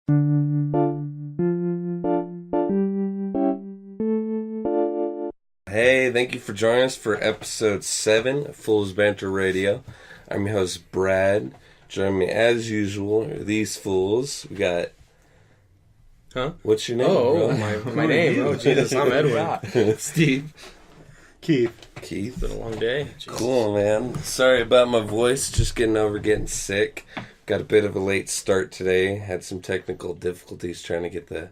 Hey, thank you for joining us for episode 7 of Fool's Banter Radio. I'm your host, Brad. Join me as usual are these fools. We got... Huh? What's your name? My name. Oh, Jesus, I'm Edwin. Steve. Keith. It's been a long day. Jesus. Cool, man. Sorry about my voice. Just getting sick. Got a bit of a late start today. Had some technical difficulties trying to get the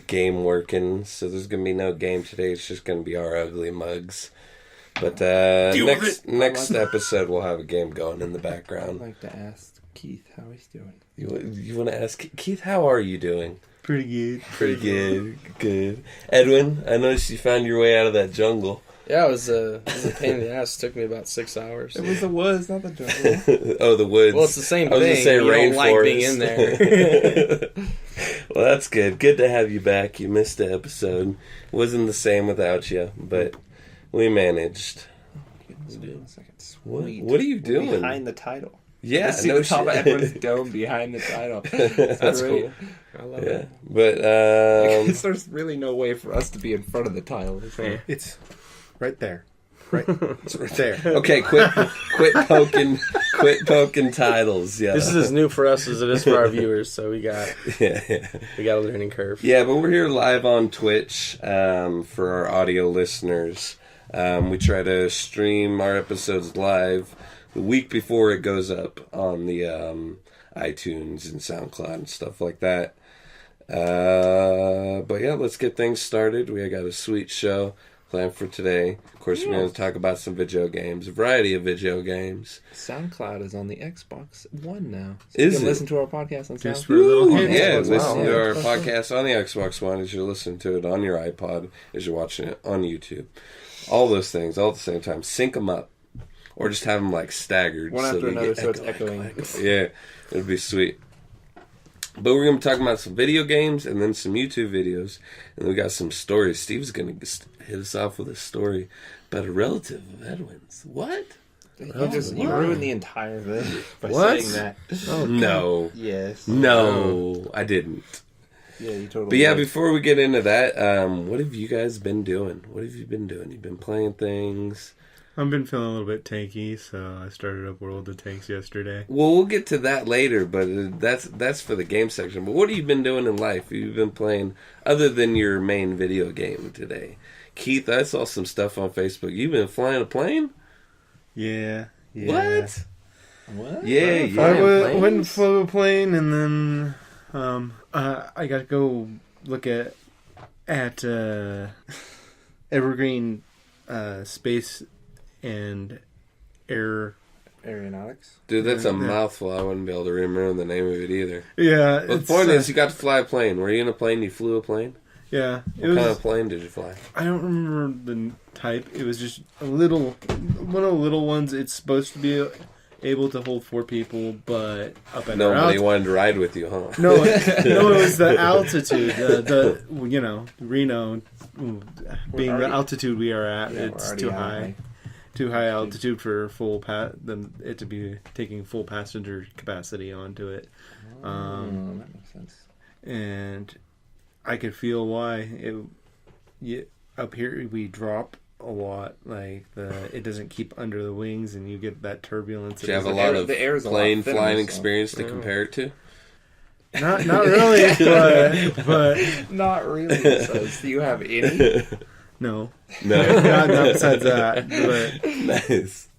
game working. So there's going to be no game today. It's just going to be our ugly mugs. But next episode, we'll have a game going in the background. I'd like to ask Keith how he's doing. You want to ask Keith, how are you doing? Pretty good. Pretty good. Good. Edwin, I noticed you found your way out of that jungle. Yeah, it was a pain in the ass. It took me about 6 hours. It was the woods, not the jungle. Oh, the woods. Well, it's the same thing. I was going to say you rainforest. don't like being in there. Well, that's good. Good to have you back. You missed the episode. Wasn't the same without you, but we managed. What are you doing? Behind the title. Yeah, see the top of Edwin's dome behind the title. That's cool. I love it. But there's really no way for us to be in front of the title. So. It's right there. Right, it's right there. Okay, quit poking titles. Yeah, this is as new for us as it is for our viewers, so we got a learning curve. Yeah, but we're here live on Twitch for our audio listeners. We try to stream our episodes live the week before it goes up on the iTunes and SoundCloud and stuff like that. But yeah, let's get things started. We got a sweet show planned for today. Of course, we're going to talk about some video games, a variety of video games. SoundCloud is on the Xbox One now. So Is you can it? listen to our podcast on Just SoundCloud. for a little Yeah, hint. listen Wow. to our podcast on the Xbox One as you're listening to it on your iPod, as you're watching it on YouTube. All those things, all at the same time. Sync them up. Or just have them like staggered. One after they another, get so it's echo. echoing. Yeah, it'd be sweet. But we're going to be talking about some video games and then some YouTube videos. And we got some stories. Steve's going to hit us off with a story about a relative of Edwin's. What? You ruined the entire thing by What? saying that. Oh, no. Yes. No, I didn't. Yeah, you totally But yeah, did. before we get into that, what have you guys been doing? What have you been doing? You've been playing things. I've been feeling a little bit tanky, so I started up World of Tanks yesterday. Well, we'll get to that later, but that's for the game section. But what have you been doing in life? You've been playing other than your main video game today. Keith, I saw some stuff on Facebook. You've been flying a plane? Yeah. What? What? Yeah, I went and flew a plane, and then I got to go look at Evergreen Space and Aeronautics. Dude, that's a mouthful. I wouldn't be able to remember the name of it either. Yeah. But the point is, you got to fly a plane. Were you in a plane? You flew a plane? Yeah. What kind of plane did you fly? I don't remember the type. It was just one of the little ones. It's supposed to be able to hold 4 people, but up at Nobody wanted to ride with you, huh? No, it was the altitude. Reno, being the altitude we are at, it's too high. Too high altitude for it to be taking full passenger capacity onto it. That makes sense. And I could feel why up here we drop a lot. Like it doesn't keep under the wings, and you get that turbulence. Do you have a lot of plane flying experience to compare it to? Not really, but not really. So, do you have any? No. Not besides that. But nice.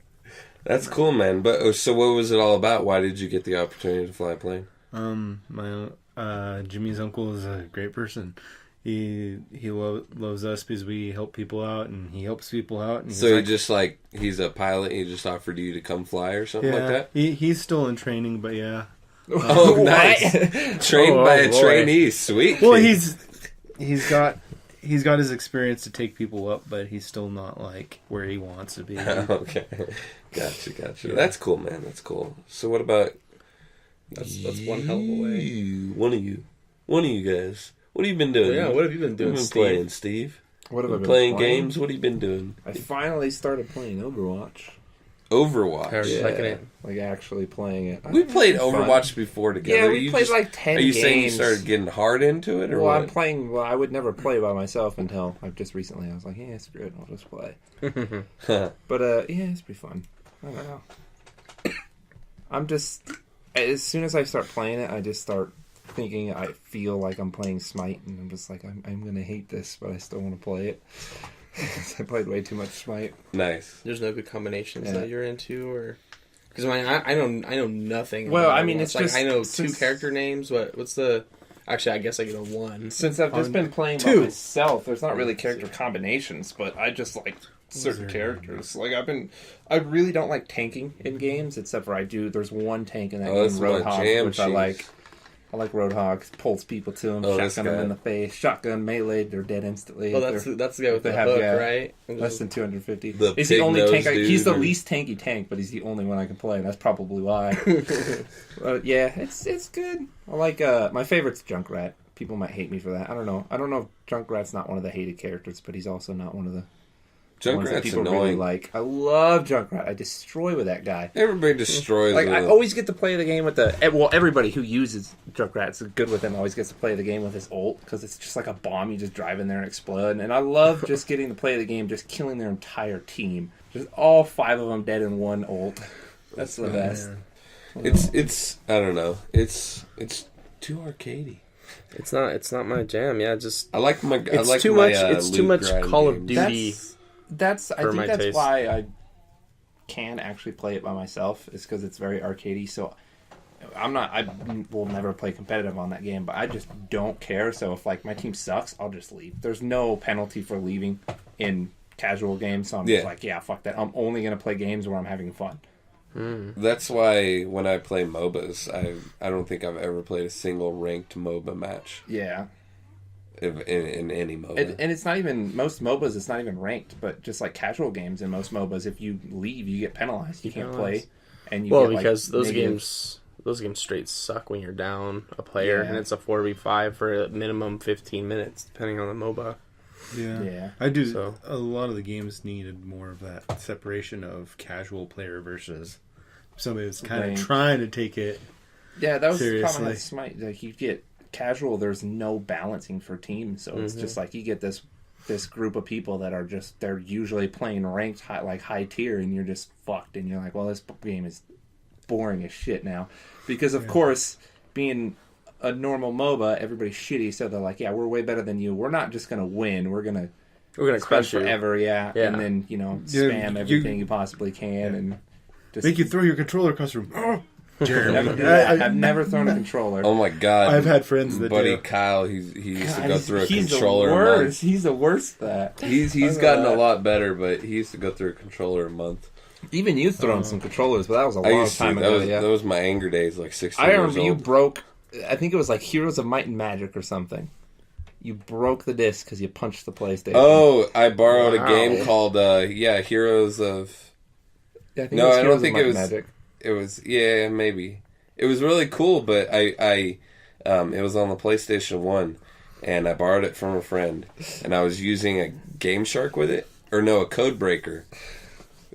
That's cool, man. But so, what was it all about? Why did you get the opportunity to fly a plane? My Jimmy's uncle is a great person. He loves us because we help people out, and he helps people out. And so he's a pilot. He just offered you to come fly or something like that. He's still in training, but yeah. Oh, nice! Trained by a trainee, sweet. Well, he's got his experience to take people up, but he's still not like where he wants to be. Okay, gotcha. Yeah. That's cool, man. That's cool. So, what about that's one hell of a way. One of you guys. What have you been doing? Yeah, what have you been doing, Steve? Playing, Steve? What have I been playing games? What have you been doing? I finally started playing Overwatch. Overwatch. Liking it. Like actually playing it. We played Overwatch before together. Yeah, we played like 10 games. Are you games. saying you started getting hard into it? Or well, what? I'm playing... Well, I would never play by myself until... Like, just recently, I was like, yeah, screw it, I'll just play. But, yeah, it's pretty fun. I don't know. I'm just... As soon as I start playing it, I just start thinking I feel like I'm playing Smite, and I'm just like, I'm going to hate this, but I still want to play it. I played way too much Smite. Nice. There's no good combinations that you're into, or because I know nothing. Well, about I mean, Overwatch. it's like just I know two character names. What's the? Actually, I guess I get a one. Since I've just been playing by myself, there's not really character combinations, but I just like certain characters. Like I really don't like tanking in games, except for there's one tank in that game, Roadhog, which I like. I like Roadhog. Pulls people to him, shotgun them in the face, shotgun melee, they're dead instantly. Oh, that's the guy with the hook, right? Less than 250. The He's the only tank. He's the or... least tanky tank, but he's the only one I can play. That's probably why. Yeah, it's good. I like my favorite's Junkrat. People might hate me for that. I don't know. I don't know if Junkrat's not one of the hated characters, but he's also not one of the ones that people annoying. really like. I love Junkrat. I destroy with that guy. Everybody destroys. Like I always get to play the game with everybody who uses Junkrat's good with him always gets to play the game with his ult because it's just like a bomb. You just drive in there and explode. And I love just getting to play the game, just killing their entire team, just all 5 of them dead in one ult. That's the best. It's I don't know. It's too arcadey. It's not my jam. Yeah, I like my. It's too much Call of Duty. I think that's taste. why I can actually play it by myself. Is because it's very arcadey. So I will never play competitive on that game, but I just don't care. So if like my team sucks, I'll just leave. There's no penalty for leaving in casual games. So I'm just like, yeah, fuck that. I'm only gonna play games where I'm having fun. That's why when I play MOBAs, I don't think I've ever played a single ranked MOBA match. Yeah. In any MOBA. And it's not even, most MOBAs, it's not even ranked, but just like casual games in most MOBAs, if you leave, you get penalized. You can't play. And you get, because like, those games straight suck when you're down a player, and it's a 4v5 for a minimum 15 minutes, depending on the MOBA. Yeah. I do. So. A lot of the games needed more of that separation of casual player versus somebody that's kind of trying to take it. Yeah, that was seriously. the problem with Smite. Like you get casual, there's no balancing for teams, so it's just like you get this group of people that are just they're usually playing ranked high tier, and you're just fucked, and you're like, well, this game is boring as shit now, because of course being a normal MOBA, everybody's shitty, so they're like, yeah, we're way better than you. We're not just gonna win. We're gonna crush you forever, and then spam everything you possibly can, and just make you throw your controller across the room. Oh, Jeremy, I've never thrown a controller. Oh my god! I've had friends that buddy do. Kyle, he used to go through a controller. He's the worst at that. He's gotten a lot better, but he used to go through a controller a month. Even you've thrown some controllers, but that was a long time ago. That was my anger days, like 16 I years remember old. you broke. I think it was like Heroes of Might and Magic or something. You broke the disc because you punched the PlayStation. Oh, I borrowed a game called Heroes of. Yeah, I don't think it was. Magic. It was maybe. It was really cool, but it was on the PlayStation 1, and I borrowed it from a friend, and I was using a Game Shark with it, a Code Breaker,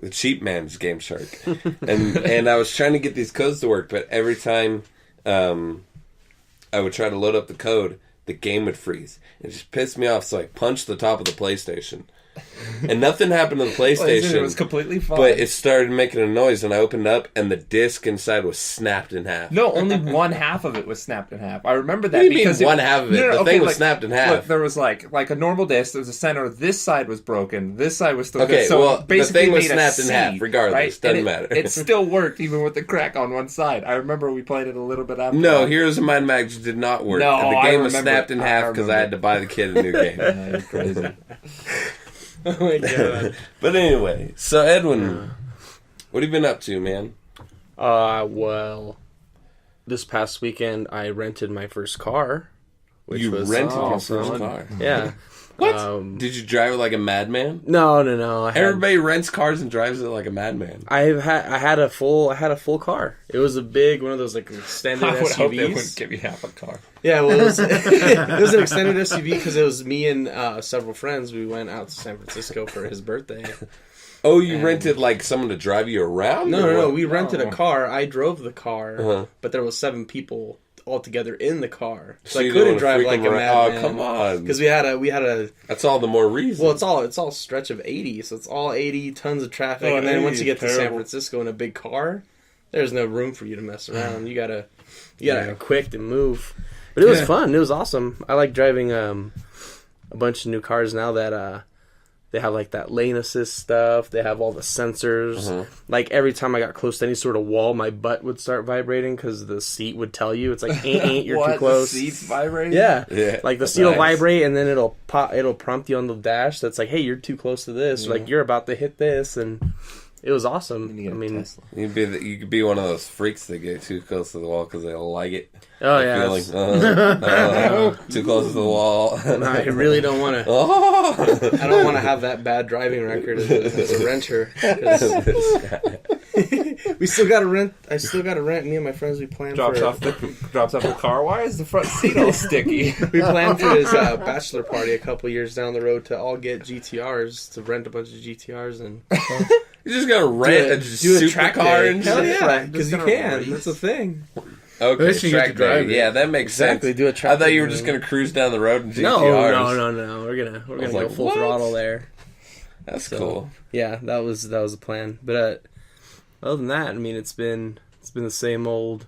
the cheap man's Game Shark, and I was trying to get these codes to work, but every time I would try to load up the code, the game would freeze. It just pissed me off, so I punched the top of the PlayStation. And nothing happened to the PlayStation. It was completely fine. But it started making a noise, and I opened it up, and the disc inside was snapped in half. No, only one half of it was snapped in half. I remember that. What do you mean one half of it? The thing was snapped in half. Look, there was like a normal disc. There was a center. This side was broken. This side was still okay, good. So well, basically the thing was made snapped in half, regardless. Right? Doesn't matter. It still worked, even with the crack on one side. I remember we played it a little bit after. No, Heroes of Might and Magic did not work. No, and the game was snapped in half because I had to buy the kid a new game. You're crazy. Oh my god. But anyway, so Edwin, what have you been up to, man? Well, this past weekend I rented my first car. Which you was rented your awesome. first car? Yeah. What? Did you drive it like a madman? No. Everybody rents cars and drives it like a madman. I had a full car. It was a big one of those like extended I would SUVs. hope they wouldn't give you half a car. Yeah, well, it was an extended SUV because it was me and several friends. We went out to San Francisco for his birthday, Oh, you rented like someone to drive you around? No. We rented a car. I drove the car, but there was 7 people all together in the car, so I couldn't drive like a madman. Oh, come on! Because we had a. That's all the more reason. Well, it's all stretch of 80, so it's all 80, tons of traffic, and then once you get to San Francisco in a big car, there's no room for you to mess around. You gotta act quick and move. But it was fun. It was awesome. I like driving a bunch of new cars now that they have like that lane assist stuff. They have all the sensors. Like every time I got close to any sort of wall, my butt would start vibrating because the seat would tell you. It's like, ain't you're too close. The seat's vibrating? Yeah. Like the seat will vibrate and then it'll prompt you on the dash that's like, hey, you're too close to this. Or, like you're about to hit this, and it was awesome. I mean, you could be one of those freaks that get too close to the wall because they like it. Oh yeah, too close to the wall. No, I really don't want to. I don't want to have that bad driving record as a renter. We still got to rent. I still got to rent. Me and my friends, we planned drops off the car. Why is the front seat all sticky? We planned for his bachelor party a couple years down the road to all get GTRs, to rent a bunch of GTRs and. You just gotta rent a track car and hell yeah, because you can. That's the thing. Okay, track day. Yeah, that makes sense. Do a track. I thought you were just gonna cruise down the road in GTRs. No. We're gonna go full throttle there. That's cool. Yeah, that was the plan. But other than that, I mean, it's been the same old.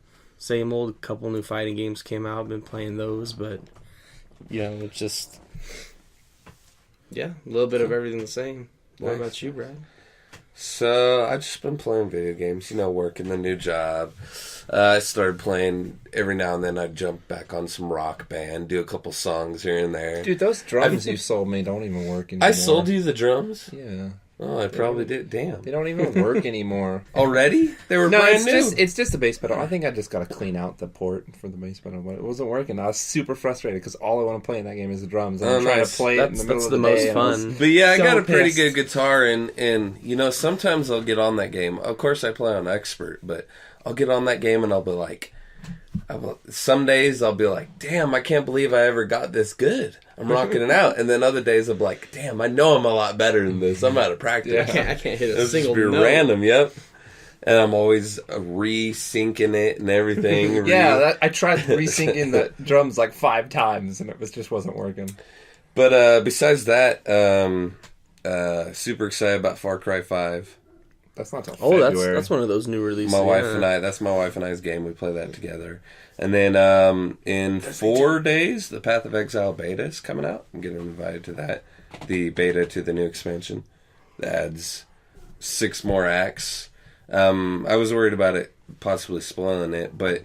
A couple new fighting games came out. I've been playing those, but it's just a little bit of everything the same. What about you, Brad? So, I've just been playing video games, working the new job. I started playing every now and then. I'd jump back on some Rock Band, do a couple songs here and there. Dude, those drums you sold me don't even work anymore. I sold you the drums? Yeah. Oh, I probably did. Damn. They don't even work anymore. Already? They were brand new. It's just the bass pedal. I think I just got to clean out the port for the bass pedal, but it wasn't working. I was super frustrated because all I want to play in that game is the drums. And I'm trying to play it in the middle of the day. That's the most fun. But yeah, I got a pretty good guitar, and sometimes I'll get on that game. Of course, I play on expert, but I'll get on that game and I'll be like, some days I'll be like, damn, I can't believe I ever got this good. I'm rocking it out. And then other days I'll be like, damn, I know I'm a lot better than this. I'm out of practice. Yeah, I can't hit a single note. It's just random, yep. And I'm always re-syncing it and everything. I tried re-syncing the drums like 5 times and it just wasn't working. But besides that, super excited about Far Cry 5. That's not till February. That's one of those new releases. That's my wife and I's game. We play that together. And then in 4 days, the Path of Exile beta is coming out. I'm getting invited to that. The beta to the new expansion. That adds 6 more acts. I was worried about it possibly spoiling it, but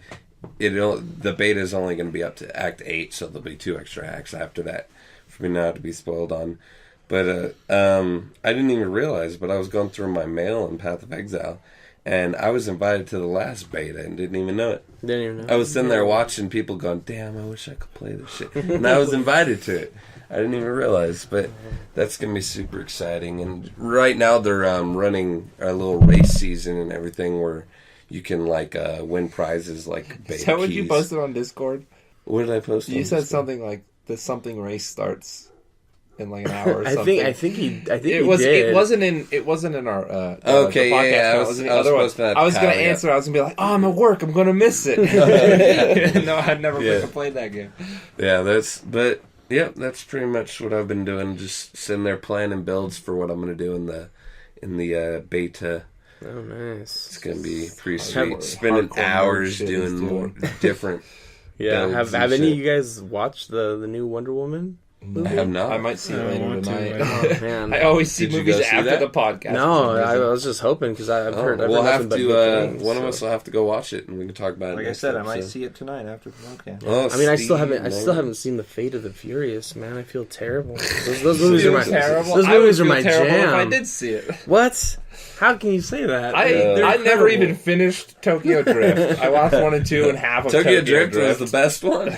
the beta is only going to be up to Act 8, so there'll be 2 extra acts after that for me not to be spoiled on. But I didn't even realize, but I was going through my mail in Path of Exile, and I was invited to the last beta and didn't even know it. Didn't even know. I was sitting there watching people going, damn, I wish I could play this shit. And I was invited to it. I didn't even realize, but that's going to be super exciting. And right now they're running a little race season and everything where you can win prizes like beta keys. Is that what you keys. posted on Discord? What did I post? You said something like the something race starts in like an hour or something. I think he did. It wasn't in our okay, the podcast. yeah. I was going to answer. I was going to be like, "Oh, I'm at work. I'm going to miss it." No, I'd never played that game. Yeah, that's pretty much what I've been doing. Just sitting there planning builds for what I'm going to do in the beta. Oh, nice. It's going to be pretty sweet. Spending hours doing more different. Yeah. Have any of you guys watched the new Wonder Woman? I have not. I might see it later tonight. Oh, man. I always see movies after the podcast. No, I was just hoping because I've heard. We'll have to. One of us will have to go watch it, and we can talk about it. Like I said, I might see it tonight after the podcast. Oh, I mean, I still haven't seen the Fate of the Furious. Man, I feel terrible. Those movies are my terrible. Those movies are my jam. If I did see it, what? How can you say that? I never even finished Tokyo Drift. I watched 1 and 2 and half of Tokyo Drift. Was the best one.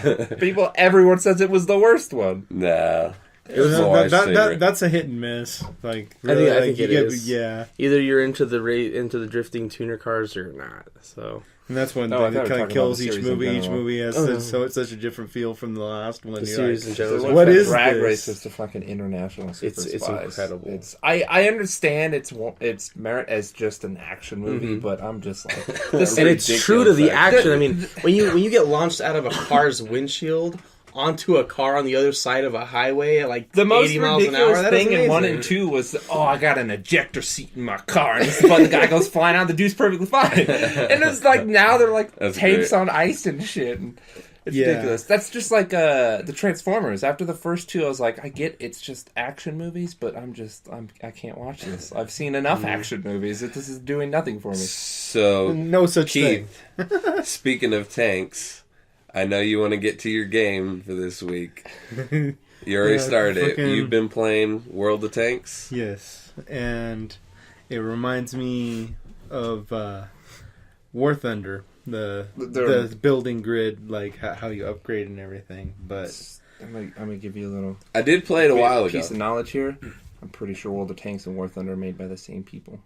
Everyone says it was the worst one. Nah. That's a hit and miss. Like really, I think it is. Yeah. Either you're into the drifting tuner cars or not. So And that's one I thing that thought we kind were of talking kills about the each series in movie. Each general. movie has it's such a different feel from the last one. The You're series in general. what is Drag this? Race is the fucking international Super It's Spies. incredible. It's I understand its merit as just an action movie, but I'm just like, this And it's true to the ridiculous action. I mean, when you get launched out of a car's windshield onto a car on the other side of a highway at like the most 80 miles an hour, ridiculous that is thing in 1 amazing. and 2 was, I got an ejector seat in my car, and the guy goes flying out, the dude's perfectly fine. And it's like, now they're like That's tanks great. on ice and shit. And it's Yeah. ridiculous. That's just like the Transformers. After the first 2, I was like, I get it's just action movies, but I can't watch this. I've seen enough action movies that this is doing nothing for me. So, No such Keith, thing. speaking of tanks, I know you want to get to your game for this week. You already Yeah, started it. fucking- You've been playing World of Tanks? Yes, and it reminds me of War Thunder, the building grid, like how you upgrade and everything. But I'm gonna give you a little I did play it a while ago. piece of knowledge here. I'm pretty sure World of Tanks and War Thunder are made by the same people.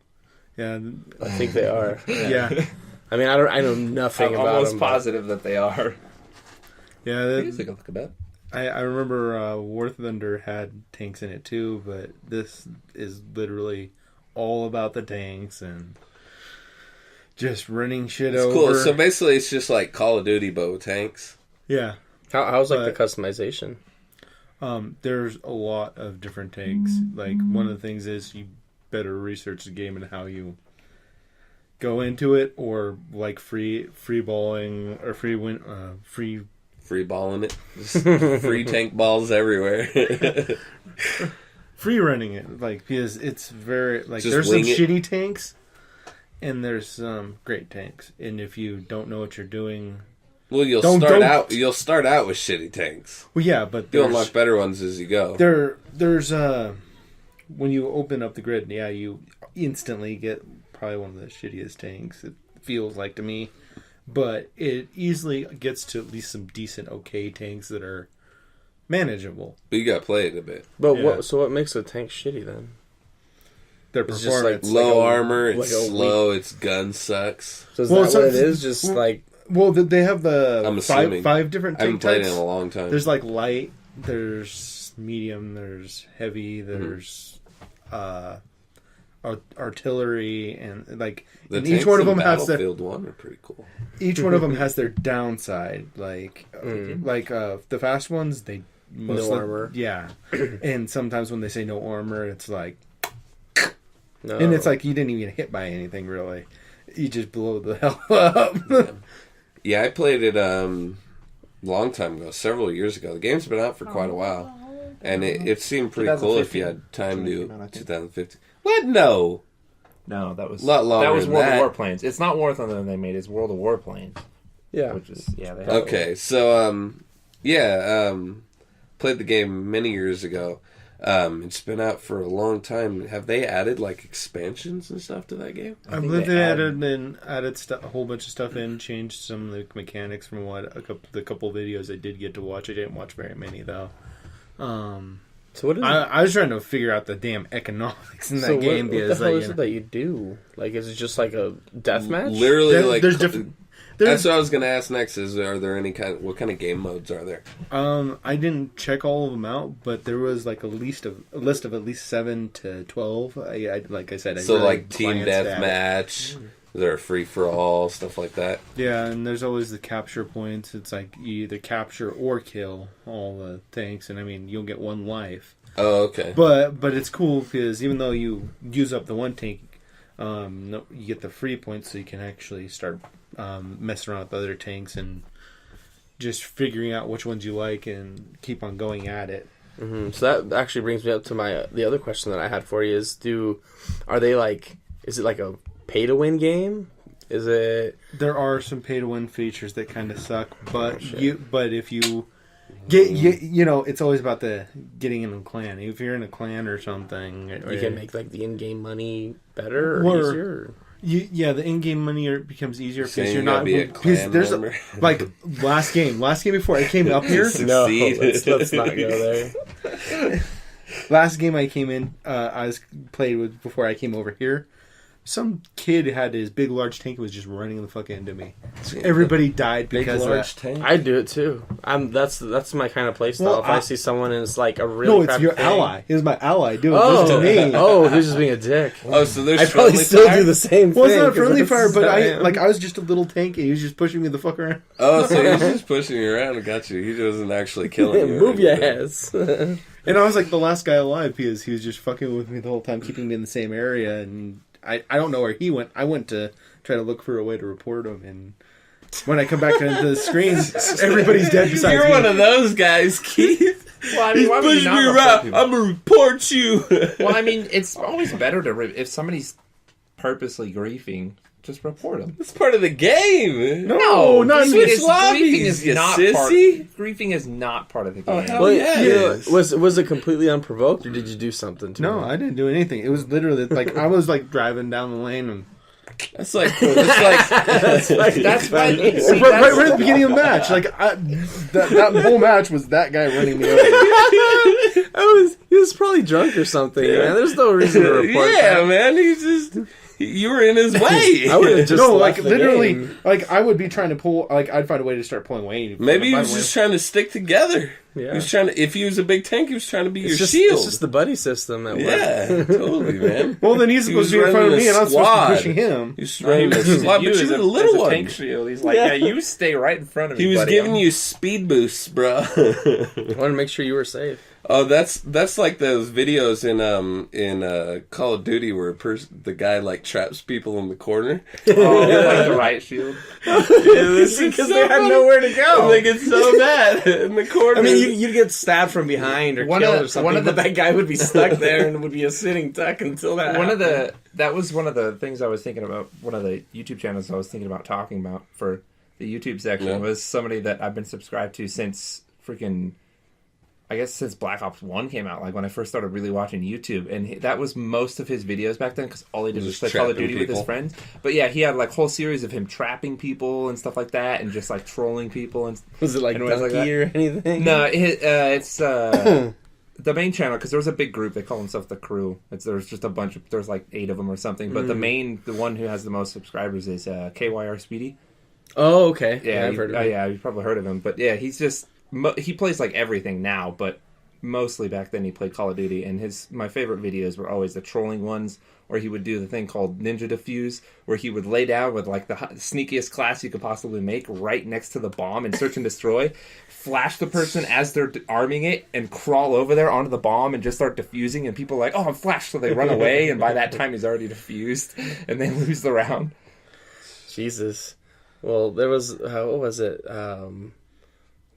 yeah, I think they are. yeah, I mean, I know nothing I'm about almost them. but- positive that they are. yeah. Let's take a look at that. I remember War Thunder had tanks in it too, but this is literally all about the tanks and just running shit It's over. cool. So basically, it's just like Call of Duty, but with tanks. Yeah, How's like But- the customization? there's a lot of different tanks. Like one of the things is you better research the game and how you go into it, or like free balling or free Free balling it. Just free tank balls everywhere. free running it, like, because it's very like Just there's some wing it. shitty tanks and there's some great tanks, and if you don't know what you're doing, Well, you'll Don't- start out with shitty tanks. well, yeah, but You'll there's unlock better ones as you go. there's when you open up the grid, yeah, you instantly get probably one of the shittiest tanks. It feels like to me, but it easily gets to at least some decent, okay tanks that are manageable. But you got to play it a bit. But Yeah. what makes a tank shitty then? Their It's just like performance. Low a- armor, it's like a slow, its gun sucks. So is Well, that so- what it is? Just well, like Well, they have the I'm assuming. five different I haven't tank played it types. in a long time. There's like light, there's medium, there's heavy, there's artillery, and like the and tanks each one of in them has their Battlefield 1 are pretty cool. each one of them has their downside. Like the fast ones, they mostly, armor. Yeah, and sometimes when they say no armor, it's like, no. and it's like you didn't even get hit by anything really. You just blow the hell up. Yeah, I played it long time ago, several years ago. The game's been out for quite a while. And it seemed pretty cool if you had time to... 2015. What? No. No, that was A lot longer that was than World that. of Warplanes. It's not War Thunder they made. It's World of Warplanes, yeah. which is they have Okay, so, played the game many years ago. It's been out for a long time. Have they added, like, expansions and stuff to that game? I believe they added a whole bunch of stuff in, changed some of the mechanics from the couple videos I did get to watch. I didn't watch very many though. So what is I was trying to figure out the damn economics in that so game what the because hell is it that you do? Like, is it just like a death match? Literally, like... there's different. That's what I was going to ask next is, are there any what kind of game modes are there? I didn't check all of them out, but there was like a list of at least 7 to 12. Like I said, I So, really like, team glanced at it. deathmatch, there are free-for-all, stuff like that. Yeah, and there's always the capture points. It's like you either capture or kill all the tanks, and I mean you'll get 1 life. Oh, okay. But it's cool because even though you use up the 1 tank, you get the free points, so you can actually start messing around with other tanks and just figuring out which ones you like and keep on going at it. Mm-hmm. So that actually brings me up to the other question that I had for you is is it like a pay to win game? Is it? There are some pay to win features that kind of suck, but if you get it's always about the getting in a clan. If you're in a clan or something, You can make like the in-game money better or Or- easier. the in-game money becomes easier because Saying you're you gotta not be a because clan there's member. like last game before I came up here. No, Succeed. let's not go there. Last game I came in, played with before I came over here. some kid had his big large tank and was just running the fuck into me. Everybody died because of that. Tank. I do it too. That's my kind of play style. Well, if I see someone and it's like a really no, it's your thing, ally. It was my ally doing Oh, this to me. oh, who's just being a dick? Oh, so there's I probably friendly still fire? do the same Well, thing. it's not friendly 'cause fire, but am. I was just a little tank and he was just pushing me the fuck around. Oh, so he was just pushing you around and got you. He wasn't actually killing you. Move your anything. ass. And I was like the last guy alive because he was just fucking with me the whole time, keeping me in the same area. And I don't know where he went. I went to try to look for a way to report him. And when I come back into the screen, everybody's dead besides You're me. one of those guys, Keith. Well, I mean, He's why would you pushing not me report around. people? I'm gonna report you. Well, I mean, it's always better to if somebody's purposely griefing, just report them. It's part of the game. No, not in Switch this. lobbies, Griefing is you not sissy. griefing is not part of the Oh, game. hell Well, yeah, it is. was it completely unprovoked, or did you do something to No, him? I didn't do anything. It was literally like I was like driving down the lane and That's like that's like That's why. right, See, right at the beginning of the match. Like that whole match was that guy running me over. He was probably drunk or something, man. There's no reason to report yeah, that. man. You were in his way. I would have just No, left like the literally, game. like I would be trying to pull. Like I'd find a way to start pulling Wayne. Maybe he By was the way. just trying to stick together. Yeah. He was trying to. If he was a big tank, he was trying to be your It's shield. just the buddy system at work. Yeah, totally, man. Well, then he's He supposed was to be in front of running me, a and I'm supposed to squad. be pushing him. He was He running a was using squad, but you you as were a the little one. tank shield. He's like, Yeah. yeah, you stay right in front of me. He was buddy. giving you speed boosts, bro. I wanted to make sure you were safe. Oh, that's like those videos in Call of Duty where the guy like traps people in the corner. Oh, like the riot shield. Because they had nowhere to go. They get so mad in the corner. I mean, you'd get stabbed from behind or killed or something, but that guy would be stuck there and would be a sitting duck until that happened. That was one of the things I was thinking about. One of the YouTube channels I was thinking about talking about for the YouTube section was somebody that I've been subscribed to since freaking, I guess since Black Ops 1 came out, like when I first started really watching YouTube. And that was most of his videos back then because all he did was play Call of Duty with his friends. But yeah, he had like whole series of him trapping people and stuff like that and just like trolling people. And Was it like and it was Donkey like or anything? No, it's the main channel, because there was a big group. They call themselves the Crew. There's just a bunch of, there's like 8 of them or something. But the one who has the most subscribers is KYR Speedy. Oh, okay. Yeah, I've heard of him. yeah, you've probably heard of him. But yeah, he's just he plays like everything now, but mostly back then he played Call of Duty. And my favorite videos were always the trolling ones, where he would do the thing called Ninja Defuse, where he would lay down with like the sneakiest class you could possibly make right next to the bomb and search and destroy, flash the person as they're arming it, and crawl over there onto the bomb and just start defusing. And people are like, oh, I'm flashed, so they run away. And by that time, he's already defused, and they lose the round. Jesus. Well, there was, what was it?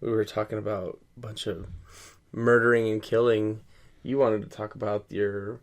We were talking about a bunch of murdering and killing. You wanted to talk about your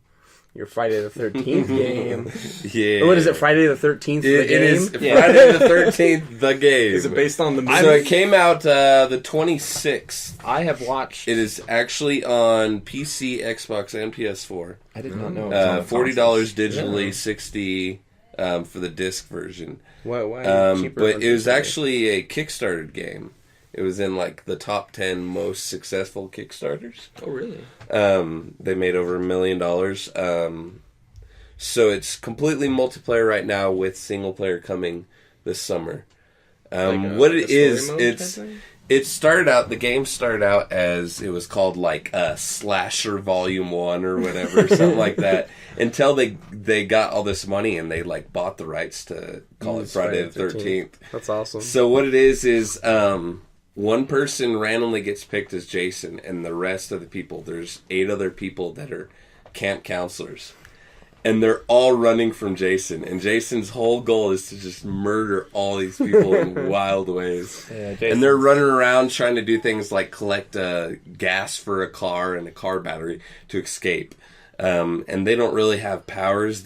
Friday the 13th game. Yeah. What is it, Friday the 13th, the game? It is Friday the 13th, the game. Is it based on the movie? So it came out the 26th. I have watched. It is actually on PC, Xbox, and PS4. I did not know. It was on $40 consoles. digitally, $60 for the disc version. Why cheaper but on it was PC? actually a Kickstarter game. It was in like the top 10 most successful Kickstarters. Oh, really? They made over $1 million. So it's completely multiplayer right now with single player coming this summer. What it is, the game started out as, it was called like Slasher Volume 1 or whatever, something like that, until they got all this money and they like bought the rights to call it Friday the 13th. That's awesome. So what it is one person randomly gets picked as Jason, and the rest of the people, there's 8 other people that are camp counselors. And they're all running from Jason. And Jason's whole goal is to just murder all these people in wild ways. Yeah, and they're running around trying to do things like collect gas for a car and a car battery to escape. And they don't really have powers.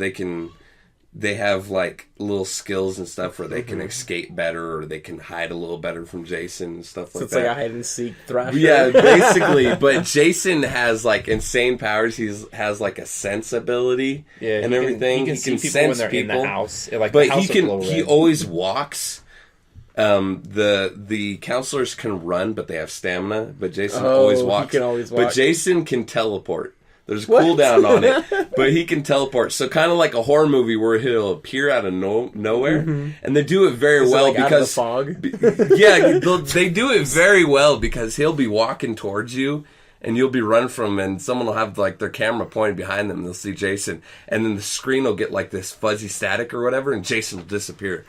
They have like little skills and stuff where they can escape better, or they can hide a little better from Jason and stuff like that. So it's like a hide and seek thrasher. Yeah, basically. But Jason has like insane powers. He has like a sense ability and everything. He can see people sense when they're in people. the house. Like But the house he always walks. The counselors can run, but they have stamina. But Jason always walks. He can always walk. But Jason can teleport. There's a cooldown on it, but he can teleport. So kind of like a horror movie where he'll appear out of nowhere, and they do it very well because out of the fog? yeah, they do it very well because he'll be walking towards you, and you'll be running from him, and someone will have like their camera pointed behind them, and they'll see Jason, and then the screen will get like this fuzzy static or whatever, and Jason will disappear.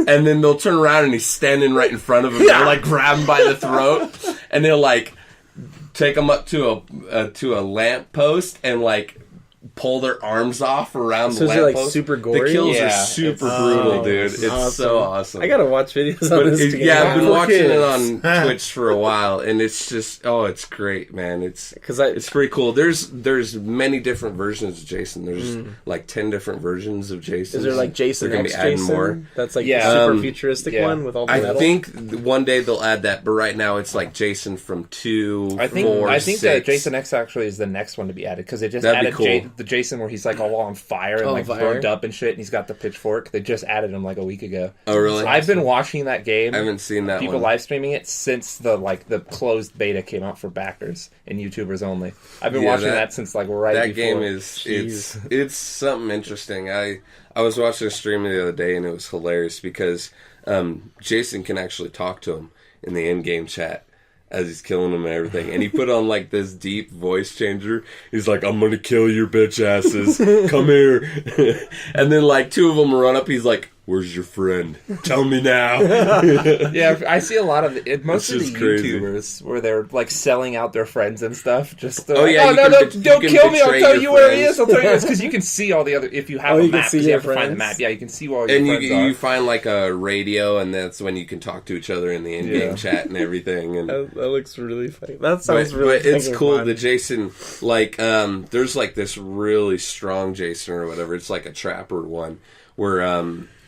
And then they'll turn around, and he's standing right in front of him. They'll like grab him by the throat, and they'll like take him up to a lamp post and like pull their arms off around the lamp like post. super gory? The kills Yeah, are super brutal, dude. It's awesome. so awesome. I gotta watch videos on this. I've been watching kids. it on Twitch for a while, and it's just it's great, man. It's pretty cool. There's many different versions of Jason. There's like 10 different versions of Jason. Is there like Jason They're X gonna be adding Jason? more. That's like the super futuristic one with all the metal? I think one day they'll add that, but right now it's like Jason from 2, I think 4, I think 6. that Jason X actually is the next one to be added because they just That'd be added cool. the Jason where he's like all on fire and fire. burned up and shit, and he's got the pitchfork. They just added him like a week ago. Oh, really? I've been watching that game. I haven't seen that people one. live streaming it since the closed beta came out for backers and YouTubers only. I've been watching that since like right that before. game is it's something interesting. I was watching a stream the other day and it was hilarious because Jason can actually talk to him in the in-game chat as he's killing him and everything. And he put on like this deep voice changer. He's like, I'm gonna kill your bitch asses. Come here. And then like 2 of them run up. He's like, where's your friend? Tell me now. Yeah, I see a lot of it. Most of the just crazy. YouTubers where they're like selling out their friends and stuff. Just Oh, like, yeah, you no, can don't kill me. I'll betray tell your you where he friends. is. I'll tell you this because you can see all the other. If you have a you can map, see because you your have to find the friends. map. Yeah, you can see where all your And friends are. you find like a radio, and that's when you can talk to each other in the in-game chat and everything. And That looks really funny. That sounds really but it's fucking cool. fun. The Jason, like, there's like this really strong Jason or whatever. It's like a trapper one where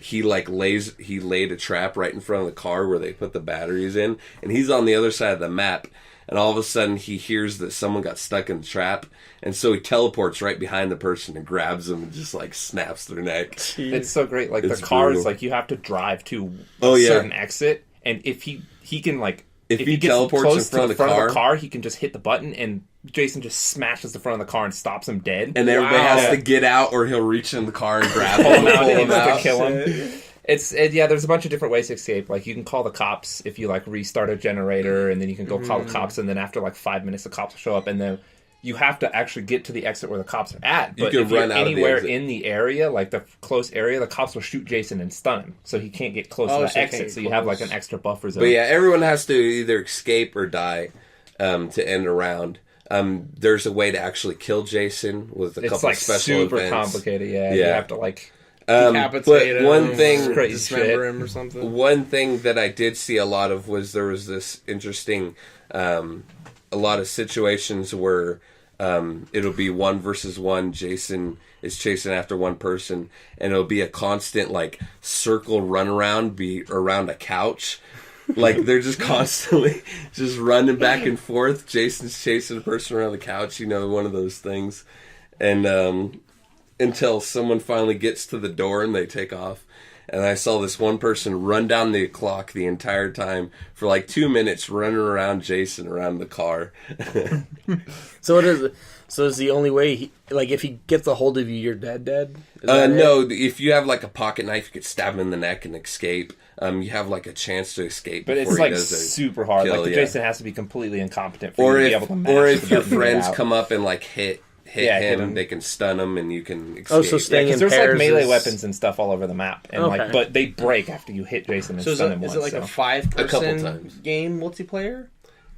he laid a trap right in front of the car where they put the batteries in, and he's on the other side of the map. And all of a sudden, he hears that someone got stuck in the trap, and so he teleports right behind the person and grabs them and just like snaps their neck. It's so great. Like It's the cars, brutal. like you have to drive to Oh, a yeah. certain exit, and if he can like If he gets teleports close in front to of the the front of the car- car, he can just hit the button, and Jason just smashes the front of the car and stops him dead. And everybody has to get out, or he'll reach in the car and grab pull him him out pull and him insta out. kill him. There's a bunch of different ways to escape. Like you can call the cops if you like restart a generator, and then you can go call the cops, and then after like 5 minutes, the cops will show up, and then you have to actually get to the exit where the cops are at. But can if you're run out of the anywhere exit. in the area, like the close area, the cops will shoot Jason and stun him, so he can't get close to So the he can't exit. get So you have like close. an extra buffer zone. But yeah, everyone has to either escape or die to end a round. There's a way to actually kill Jason with a it's couple like special super events. complicated. Yeah, you Yeah. have to like. Decapitate but him, one thing, crazy dismember shit. him or something. one thing that I did see a lot of was there was this interesting, a lot of situations where it'll be 1 versus 1. Jason is chasing after one person, and it'll be a constant like circle run around, be around a couch. Like they're just constantly just running back and forth. Jason's chasing a person around the couch, one of those things. And until someone finally gets to the door and they take off. And I saw this one person run down the clock the entire time for like 2 minutes, running around Jason around the car. So it is. So is the only way if he gets a hold of you, you're dead. Is that it? No, if you have like a pocket knife, you could stab him in the neck and escape. You have like a chance to escape. But before it's he like does a super hard. kill, Like the yeah. Jason has to be completely incompetent for you to be able to match Or the if your button to get friends out. come up and like hit hit him, him. they can stun him and you can escape. Oh, so staying because in there's like pairs melee is- weapons and stuff all over the map, and Okay. but they break after you hit Jason and So stun him is once. it like so. a 5-person couple times. game multiplayer?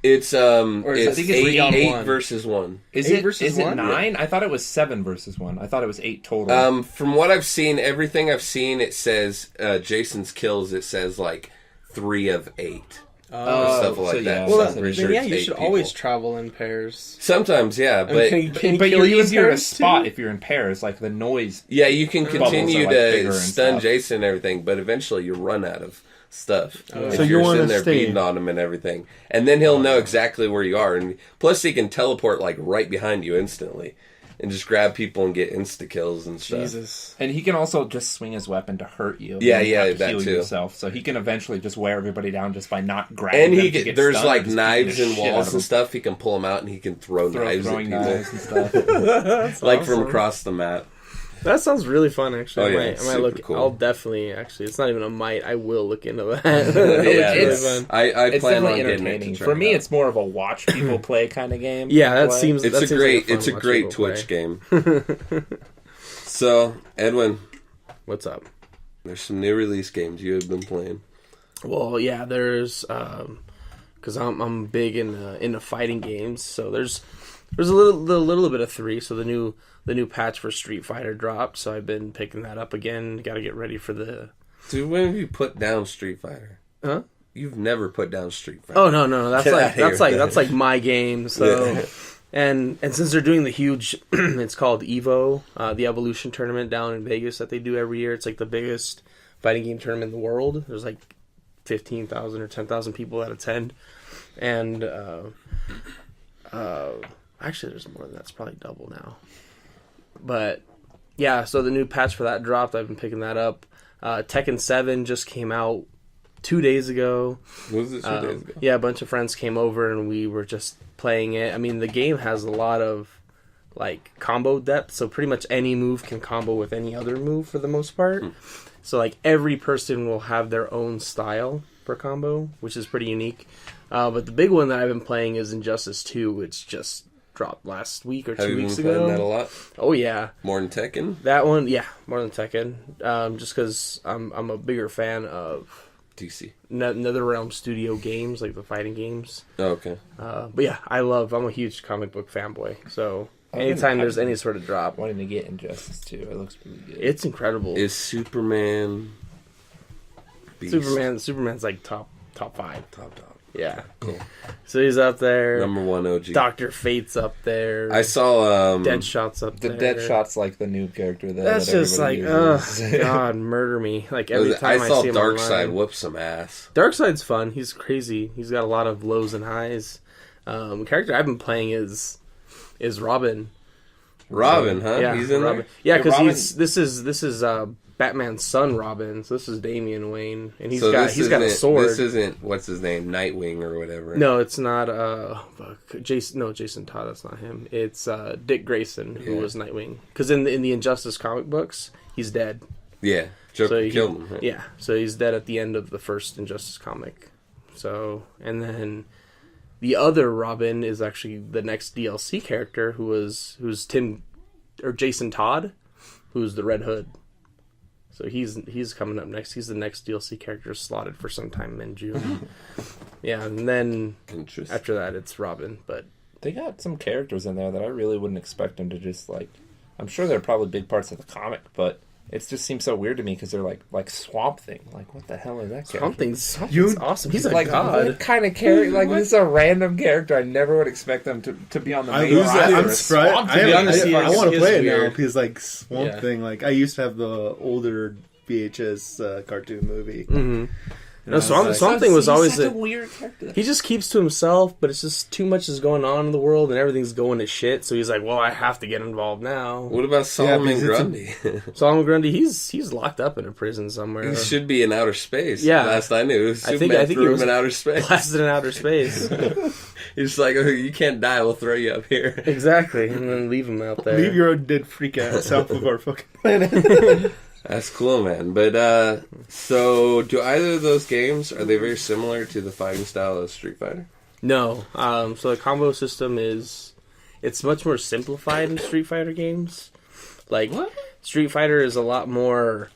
It's Or is it- I it's think it's 3-on-1. 8 versus 1. Is 8 it versus is it 1? 9? I thought it was 7 versus 1. I thought it was 8 total. From what I've seen, everything I've seen, it says Jason's kills. It says like 3 of 8. Stuff like that. Well, So then, I'm pretty sure yeah, it's you 8 should people. always travel in pairs. Sometimes, yeah, but Can you but kill you're you in easier to pairs, spot too? if you're in pairs. Like the noise. yeah, you can Bubbles continue are, like, bigger to and stun stuff. Jason and everything, but eventually you run out of stuff. If So you you're wanna sitting there stay- beating on him and everything, and then he'll know exactly where you are, and plus he can teleport like right behind you instantly. and just grab people and get insta kills and stuff. Jesus. And he can also just swing his weapon to hurt you. Yeah, You have to that heal too. Yourself, so he can eventually just wear everybody down just by not grabbing. And them there's stunned, like just knives beating and the shit out walls of and them. stuff. He can pull them out and he can throw knives at throwing people, knives and stuff. like awesome. from across the map. That sounds really fun, actually. Oh, yeah, I it's might super look. cool. I'll definitely, actually, it's not even a might. I will look into that. Yeah, It's it's- fun. I It's plan on definitely getting it entertaining. to try For it me, out. it's more of a watch people play kind of game. Yeah, that Play. seems. It's that a seems great, like it's a fun to watch great people Twitch play. game. So, Edwin, What's up? there's some new release games you have been playing. Well, yeah, there's because I'm big into fighting games, so there's a little bit of 3. So the new patch for Street Fighter dropped, so I've been picking that up again. Got to get ready for the. Dude, when have you put down Street Fighter? Huh? You've never put down Street Fighter. Oh no, that's Get like outta here with that. that's like my game. So, Yeah. and since they're doing the huge, it's called Evo, the Evolution tournament down in Vegas that they do every year. It's like the biggest fighting game tournament in the world. There's like 15,000 or 10,000 people that attend, and actually there's more than that. It's probably double now. But yeah, so the new patch for that dropped. I've been picking that up. Tekken 7 just came out 2 days ago. What was it 2 days ago? Yeah, a bunch of friends came over and we were just playing it. I mean, the game has a lot of like combo depth, so pretty much any move can combo with any other move for the most part. So like every person will have their own style for combo, which is pretty unique. But the big one that I've been playing is Injustice 2, which just dropped last week or Have 2 you weeks been playing ago. that a lot? Oh yeah, More than Tekken? that one, yeah, more than Tekken. Just because I'm a bigger fan of DC. NetherRealm Studio games, like the fighting games. Oh, okay. But yeah, I'm a huge comic book fanboy. So anytime there's any sort of drop, Wanting to get Injustice 2, it looks really good. it's incredible. Is Superman... Beast. Superman's like top 5. Top. Yeah. Cool. So he's up there. Number 1 OG. Dr. Fate's up there. I saw... Deadshot's up The there. Deadshot's like the new character that That's just like, everybody uses. God, murder me. Like every time I saw see him Darkseid online. whoop some ass. Darkseid's fun. He's crazy. He's got a lot of lows and highs. The character I've been playing is Robin. Robin, huh? Yeah, He's in Robin. there? Yeah, Robin- because this is Batman's son, Robin. So this is Damian Wayne, and he's So got this a isn't- sword. This isn't, what's his name, Nightwing or whatever. No, it's not. Jason. No, Jason Todd. That's not him. It's Dick Grayson, who Yeah. was Nightwing. Because in the Injustice comic books, he's dead. Yeah, Joker So killed him. Right? Yeah, so he's dead at the end of the first Injustice comic. So, and then the other Robin is actually the next DLC character, who's Jason Todd, who's the Red Hood. So he's coming up next. He's the next DLC character slotted for sometime in June. Yeah, and then Interesting. after that it's Robin. But They got some characters in there that I really wouldn't expect them to just like. I'm sure they're probably big parts of the comic, but it just seems so weird to me because they're like Swamp Thing. Like, what the hell is that character? something's You- awesome. He's a Like, god. what kind of character? Like, this is a random character. I never would expect them to be on the main I'm roster. surprised. Swamp I, Thing. honest, he I is- want he to is play it now weird. because like Swamp Yeah. Thing. Like I used to have the older VHS cartoon movie. Mm-hmm. No, I was like, Swamp Thing was always such a weird character. he just keeps to himself, but it's just too much is going on in the world and everything's going to shit. So he's like, well, I have to get involved now. What about Solomon because it's Grundy? Solomon Grundy, he's locked up in a prison somewhere. He should be in outer space. Yeah. Last I knew, I think Superman he threw was him in outer space. blasted in outer space. He's like, oh, you can't die. We'll throw you up here. Exactly, and then leave him out there. Leave your undead freak ass off of our fucking planet. That's cool, man. But so do either of those games, are they very similar to the fighting style of Street Fighter? No, so the combo system it's much more simplified in Street Fighter games. Like Street Fighter is a lot more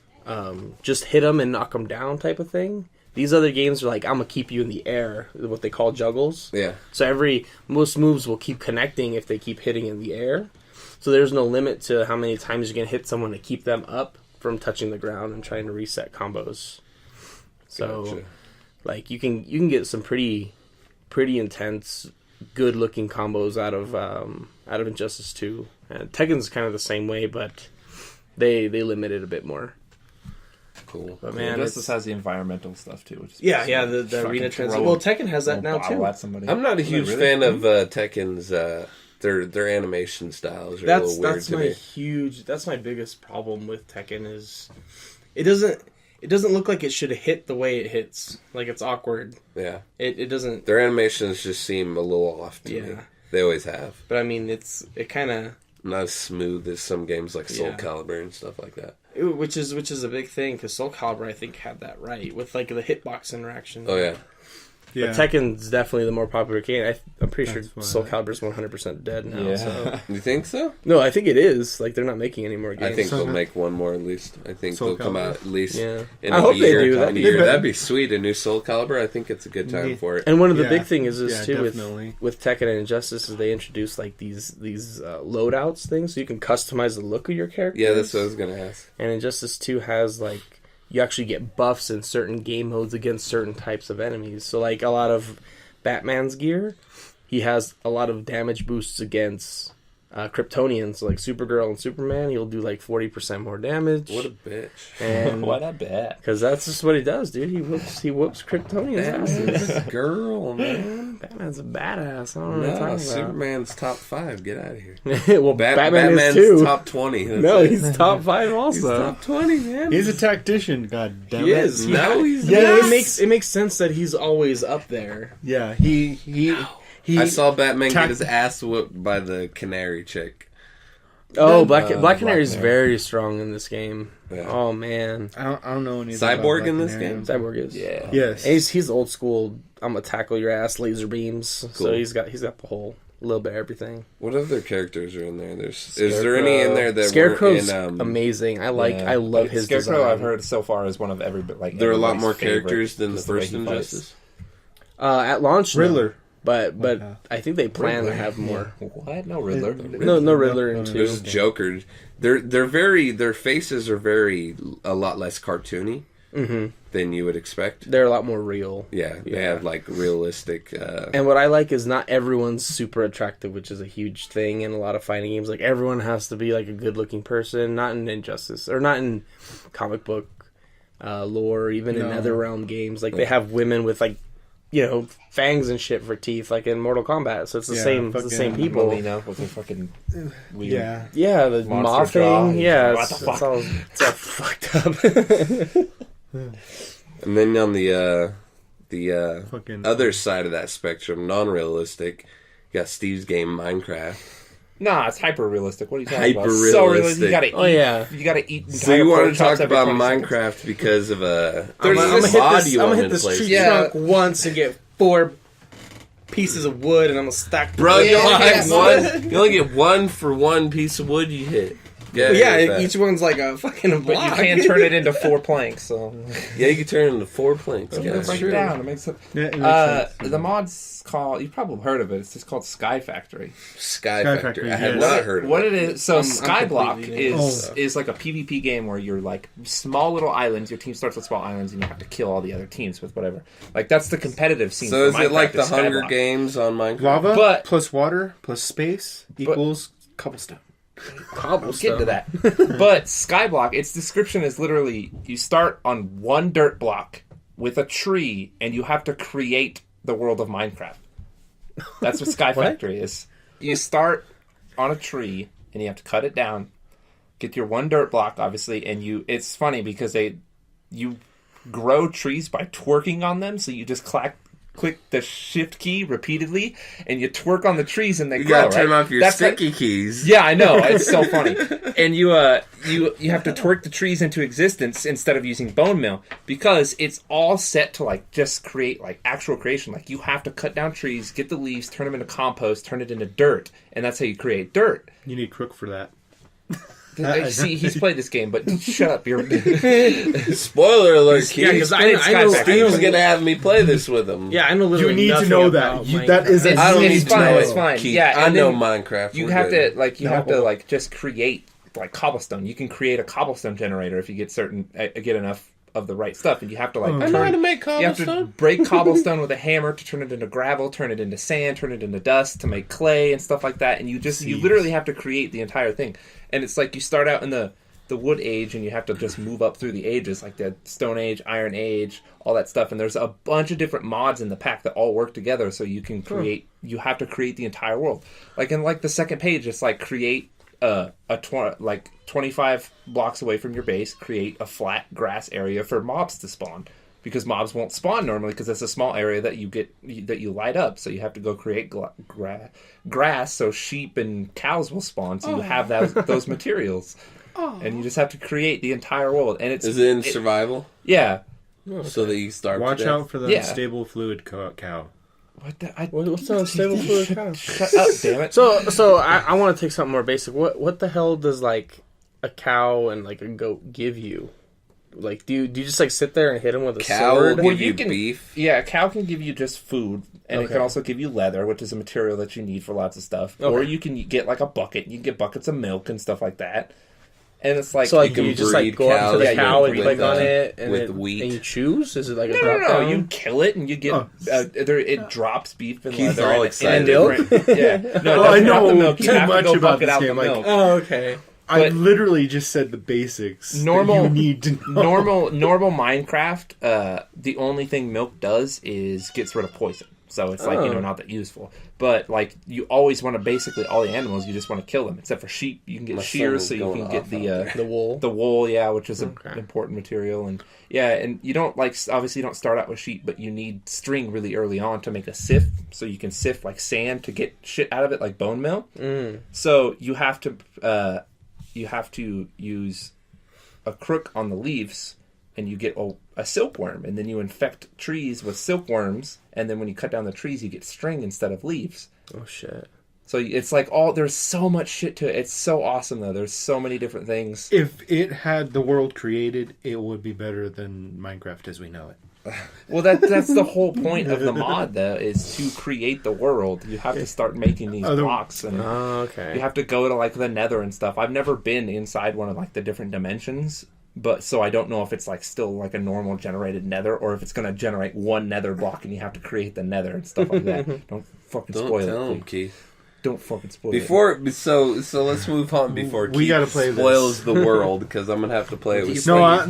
just hit them and knock them down type of thing. These other games are like, I'm gonna keep you in the air, what they call juggles. Yeah. So most moves will keep connecting if they keep hitting in the air. So there's no limit to how many times you can hit someone to keep them up from touching the ground and trying to reset combos. So, Gotcha. like you can get some pretty intense, good looking combos out of Injustice 2. And Tekken's kind of the same way, but they limit it a bit more. Cool. But man, Injustice has the environmental stuff too. Which is the arena transit. Well, Tekken has that now too. At somebody. I'm not a huge fan of Tekken's their animation styles are a little weird to me. That's my biggest problem with Tekken is it doesn't look like it should hit the way it hits. Like, it's awkward. Yeah. It doesn't... Their animations just seem a little off to me. They always have. But, I mean, it kind of... Not as smooth as some games like Soul Calibur and stuff like that. Which is a big thing, because Soul Calibur, I think, had that right, with, like, the hitbox interaction. Oh, yeah. But Tekken's definitely the more popular game. I'm pretty sure Soul Calibur's 100% dead now. Yeah. So. You think so? No, I think it is. Like, they're not making any more games. I think they'll make one more at least. I think they'll come out at least in I hope they do. That'd be sweet. A new Soul Calibur. I think it's a good time for it. And one of the big things is too with Tekken and Injustice is they introduce like these loadouts things, so you can customize the look of your character. Yeah, that's what I was gonna ask. And Injustice 2 has like you actually get buffs in certain game modes against certain types of enemies. So like a lot of Batman's gear, he has a lot of damage boosts against Kryptonians, like Supergirl and Superman. He'll do like 40% more damage. What a bitch! And what a bitch! Because that's just what he does, dude. He whoops Kryptonians' asses. Girl, man. Batman's a badass. I don't know what you're talking Superman's top 5. Get out of here. Well, Batman's is too. Top 20. No, he's top 5 also. He's top 20, man. He's a tactician. God damn it. He is. No, he's not. Yeah, it makes sense that he's always up there. Yeah, he I saw Batman get his ass whooped by the Canary chick. Oh, Black Canary is very strong in this game. Yeah. Oh man, I don't know anything. Cyborg about in this Canary. game. Cyborg is. Yeah. Yes. He's old school. I'm gonna tackle your ass, laser beams. Cool. So he's got the whole little bit of everything. What other characters are in there? Is there any in there that Scarecrow's weren't in, amazing. I love his Scarecrow. design. I've heard so far is one of there are a lot more characters than the first Injustice. At launch, Riddler. But I think they plan to have more. What? No Riddler. No Riddler in 2. There's Joker. Their faces are a lot less cartoony than you would expect. They're a lot more real. Yeah, they have like realistic. And what I like is not everyone's super attractive, which is a huge thing in a lot of fighting games. Like everyone has to be like a good looking person. Not in Injustice or not in comic book lore, or even in NetherRealm games. Like they have women with like, fangs and shit for teeth, like in Mortal Kombat. So it's the same. It's the same people. Melina with the fucking weird the moth thing. Yeah, it's all fucked up. And then on the other side of that spectrum, non-realistic, you got Steve's game Minecraft. Nah, it's hyper realistic. What are you talking about? Hyper-realistic. So realistic. You gotta eat. You gotta eat. So you want to talk about Minecraft because of there's this mod you want to hit this play. tree trunk once and get 4 pieces of wood, and I'm gonna stack. Bro, you only get 1 for 1 piece of wood you hit. Yeah, each one's like a fucking block. But you can turn it into 4 planks, so... Yeah, you can turn it into 4 planks. Break it down. It makes sense. The mod's called... You've probably heard of it. It's just called Sky Factory. Sky Factory. I have not heard of it. What it is... So Skyblock is like a PvP game where you're like small little islands. Your team starts with small islands and you have to kill all the other teams with whatever. Like, that's the competitive scene. So is it like the Hunger Games on Minecraft? Lava plus water plus space equals cobblestone. Get into that. But Skyblock, its description is literally you start on 1 dirt block with a tree and you have to create the world of Minecraft. That's what Sky Factory is. You start on a tree and you have to cut it down, get your 1 dirt block obviously, and it's funny because you grow trees by twerking on them, so you just click the shift key repeatedly, and you twerk on the trees, and they grow. You gotta turn off your sticky keys. Yeah, I know. It's so funny. And you have to twerk the trees into existence instead of using bone meal, because it's all set to like just create like actual creation. Like you have to cut down trees, get the leaves, turn them into compost, turn it into dirt, and that's how you create dirt. You need Crook for that. See, he's played this game, but shut up. You're spoiler alert, yeah, because I know Steve's gonna have me play this with him. Yeah, I know literally you need to know that. That is I don't need to know. It's fine. Keith, yeah, I know Minecraft. You have to like just create like cobblestone. You can create a cobblestone generator if you get enough of the right stuff, and you have to like. I know how to make cobblestone. You have to break cobblestone with a hammer to turn it into gravel, turn it into sand, turn it into dust to make clay and stuff like that. And you literally have to create the entire thing. And it's like you start out in the wood age, and you have to just move up through the ages, like the Stone Age, Iron Age, all that stuff. And there's a bunch of different mods in the pack that all work together, so you can create. You have to create the entire world. Like in like the second page, it's like create 25 blocks away from your base, create a flat grass area for mobs to spawn. Because mobs won't spawn normally because it's a small area that you light up. So you have to go create grass so sheep and cows will spawn. So you have those materials, and you just have to create the entire world. And is it in survival? Yeah. So that you start. Watch out for the unstable fluid cow. What's an unstable fluid cow? Shut up, damn it! So I want to take something more basic. What the hell does like a cow and like a goat give you? Like, do you just like sit there and hit them with a sword? Will give you beef. Yeah, a cow can give you just food, and it can also give you leather, which is a material that you need for lots of stuff. Okay. Or you can get like a bucket. You can get buckets of milk and stuff like that. And it's like, so like you just like go up to the cow and click on it, and with wheat, and you choose. Is it like a drop down? You kill it and you get it drops beef and He's leather all excited. And milk. Yeah, no, I know the milk. You too have much to go about bucket this out game. the milk. Oh, okay. I literally just said the basics. Normal, that you need to know. Normal Minecraft. The only thing milk does is gets rid of poison. So it's like not that useful. But like you always want to basically all the animals you just want to kill them except for sheep. You can get shears so you can get the wool. The wool, which is an important material. And and you don't obviously you don't start out with sheep, but you need string really early on to make a sieve so you can sift like sand to get shit out of it like bone meal. So you have to use a crook on the leaves, and you get a silkworm, and then you infect trees with silkworms, and then when you cut down the trees, you get string instead of leaves. Oh, shit. So it's like there's so much shit to it. It's so awesome, though. There's so many different things. If it had the world created, it would be better than Minecraft as we know it. Well, that's the whole point of the mod, though, is to create the world. You have to start making these blocks, and you have to go to like the Nether and stuff. I've never been inside one of like the different dimensions, but so I don't know if it's like still like a normal generated Nether or if it's going to generate one Nether block and you have to create the Nether and stuff like that. Don't fucking spoil tell it, him, Keith. Don't fucking spoil it. So let's move on before we gotta play spoils the world because I'm gonna have to play it with. No,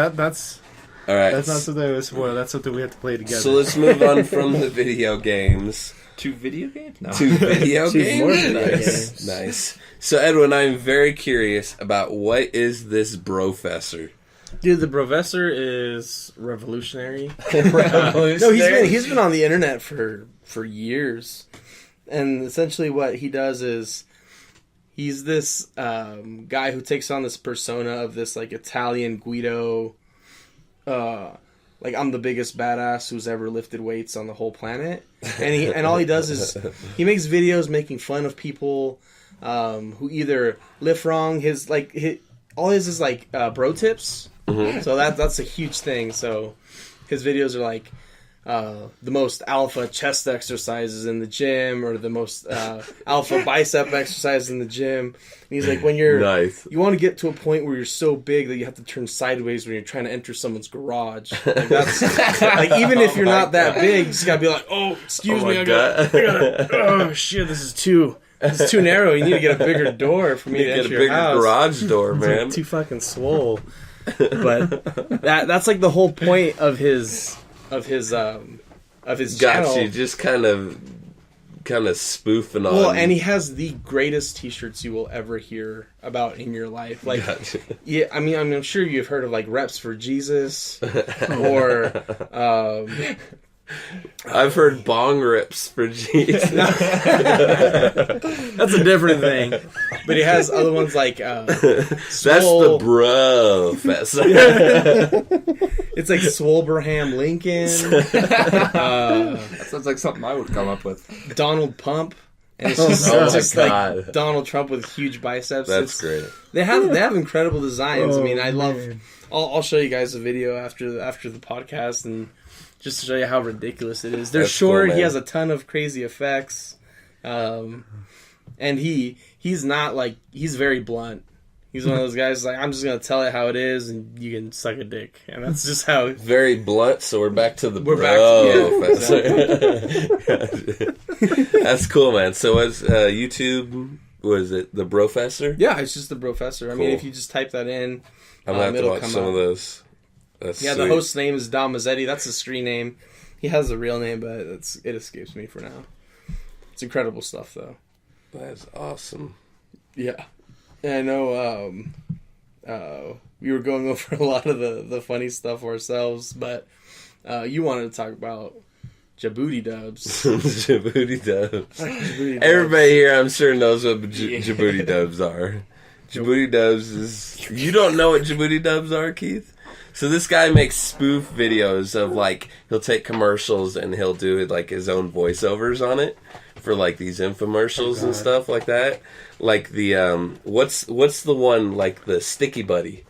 that's. All right. That's not something that was spoiled. That's something we have to play together. So let's move on from the video games. To video games? No. To video games? More video games. Nice. So, Edwin, I'm very curious about what is this Brofessor? Dude, the Brofessor is revolutionary. No, he's been on the internet for years. And essentially what he does is he's this guy who takes on this persona of this like Italian Guido, like I'm the biggest badass who's ever lifted weights on the whole planet, and all he does is he makes videos making fun of people who either lift wrong. All his is like bro tips, so that's a huge thing. So his videos are like the most alpha chest exercises in the gym, or the most alpha bicep exercises in the gym. And he's like, when you're you want to get to a point where you're so big that you have to turn sideways when you're trying to enter someone's garage. Like that's like even if you're not that big, you just gotta be like, oh, excuse me, I gotta, oh shit, this is too narrow. You need to get a bigger door for me to enter your house. Get a bigger garage door, man. Like too fucking swole. But that's like the whole point of his channel. Got you, just kind of spoofing on. Well, and he has the greatest T-shirts you will ever hear about in your life. Like, yeah, I mean, I'm sure you've heard of like Reps for Jesus, or I've heard bong rips for Jesus. That's a different thing. But he has other ones like that's the Brofessor. It's like Swolbraham Lincoln. That sounds like something I would come up with. Donald Pump. And it's just like Donald Trump with huge biceps. That's great. They have incredible designs. I mean, I love. I'll show you guys a video after the podcast, and just to show you how ridiculous it is. They're short. Cool, he has a ton of crazy effects, and he's not like, he's very blunt. He's one of those guys like, I'm just gonna tell it how it is, and you can suck a dick, and that's just how. Very blunt. So we're back to the Exactly. That's cool, man. So it's YouTube. what is it? The Brofessor? Yeah, it's just the Brofessor. I mean, if you just type that in, I'm gonna have to watch some of those. That's sweet. The host's name is Dom Mazzetti. That's his screen name. He has a real name, but it escapes me for now. It's incredible stuff, though. That's awesome. Yeah. And I know we were going over a lot of the funny stuff ourselves, but you wanted to talk about Djibouti Dubs. Djibouti Dubs. Everybody here, I'm sure, knows what Djibouti Dubs are. Djibouti Dubs is... You don't know what Djibouti Dubs are, Keith? So this guy makes spoof videos of, like, he'll take commercials and he'll do, like, his own voiceovers on it for, like, these infomercials and stuff like that. Like the, what's the one, like, the Sticky Buddy?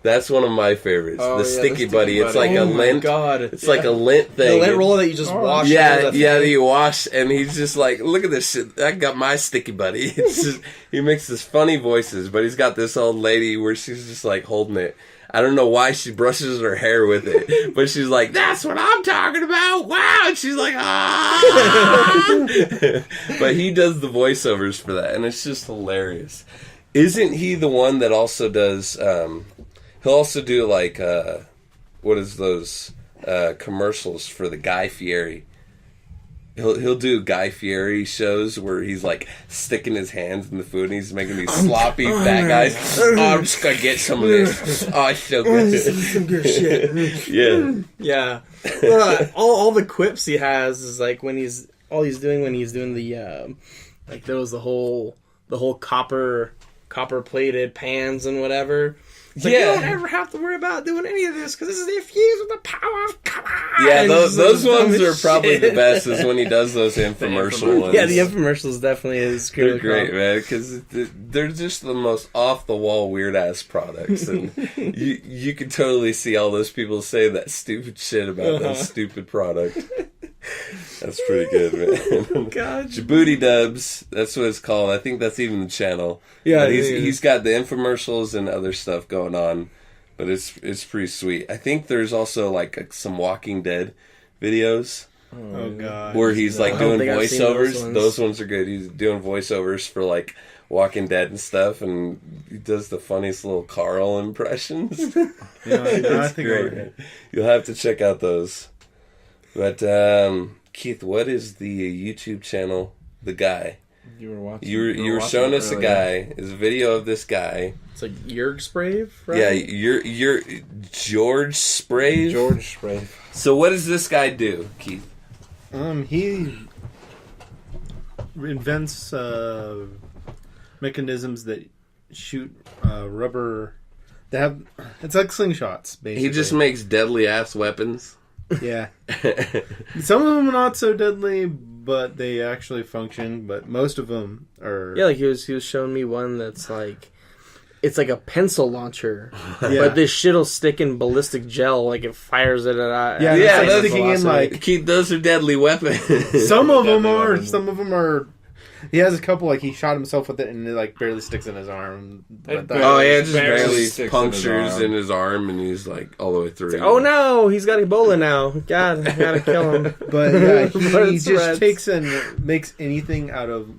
That's one of my favorites. The Sticky Buddy. It's like a lint. God. It's like a lint thing. The lint roller that you just wash. Yeah, that you wash, and he's just like, look at this shit. I got my Sticky Buddy. It's just, he makes this funny voices, but he's got this old lady where she's just like holding it. I don't know why she brushes her hair with it, but she's like, that's what I'm talking about. Wow. And she's like, ah. But he does the voiceovers for that, and it's just hilarious. Isn't he the one that also does, he'll also do like, what is those commercials for the Guy Fieri? He'll do Guy Fieri shows where he's like sticking his hands in the food and he's making these sloppy fat guys. Oh, I'm just gonna get some of this. Oh, it's so good. Some good shit. Yeah. Yeah. Well, all the quips he has is like when he's doing the like there was the whole copper plated pans and whatever. It's like, you don't ever have to worry about doing any of this because this is infused with the power of copper. Yeah, those ones are probably the best is when he does those infomercial ones. Yeah, the infomercials definitely is They're great, man, because they're just the most off-the-wall, weird-ass products. And you can totally see all those people say that stupid shit about that stupid product. That's pretty good, man. Oh, God. Djibouti Dubs, that's what it's called. I think that's even the channel. Yeah, he's got the infomercials and other stuff going on, but it's pretty sweet. I think there's also like some Walking Dead videos. Oh God! Where he's like doing voiceovers. Those ones are good. He's doing voiceovers for like Walking Dead and stuff, and he does the funniest little Carl impressions. I think great. You'll have to check out those. But Keith, what is the YouTube channel? The guy you were watching. You were showing us a guy. It's a video of this guy. It's like Jörg Sprave, right? Yeah, you're George Sprave. George Sprave. So what does this guy do, Keith? He invents mechanisms that shoot rubber. It's like slingshots, basically. He just makes deadly ass weapons. Yeah. Some of them are not so deadly, but they actually function. But most of them are. Yeah, like he was showing me one that's like, it's like a pencil launcher, but this shit'll stick in ballistic gel, like it fires it at. Yeah, that's sticking in like. Keith, those are deadly weapons. Some of them are. Some of them are. He has a couple, like, he shot himself with it, and it, like, barely sticks in his arm. It just barely punctures in his arm, and he's, like, all the way through. Like, oh, no! He's got Ebola now. God, I gotta kill him. But, yeah, he just takes and makes anything out of...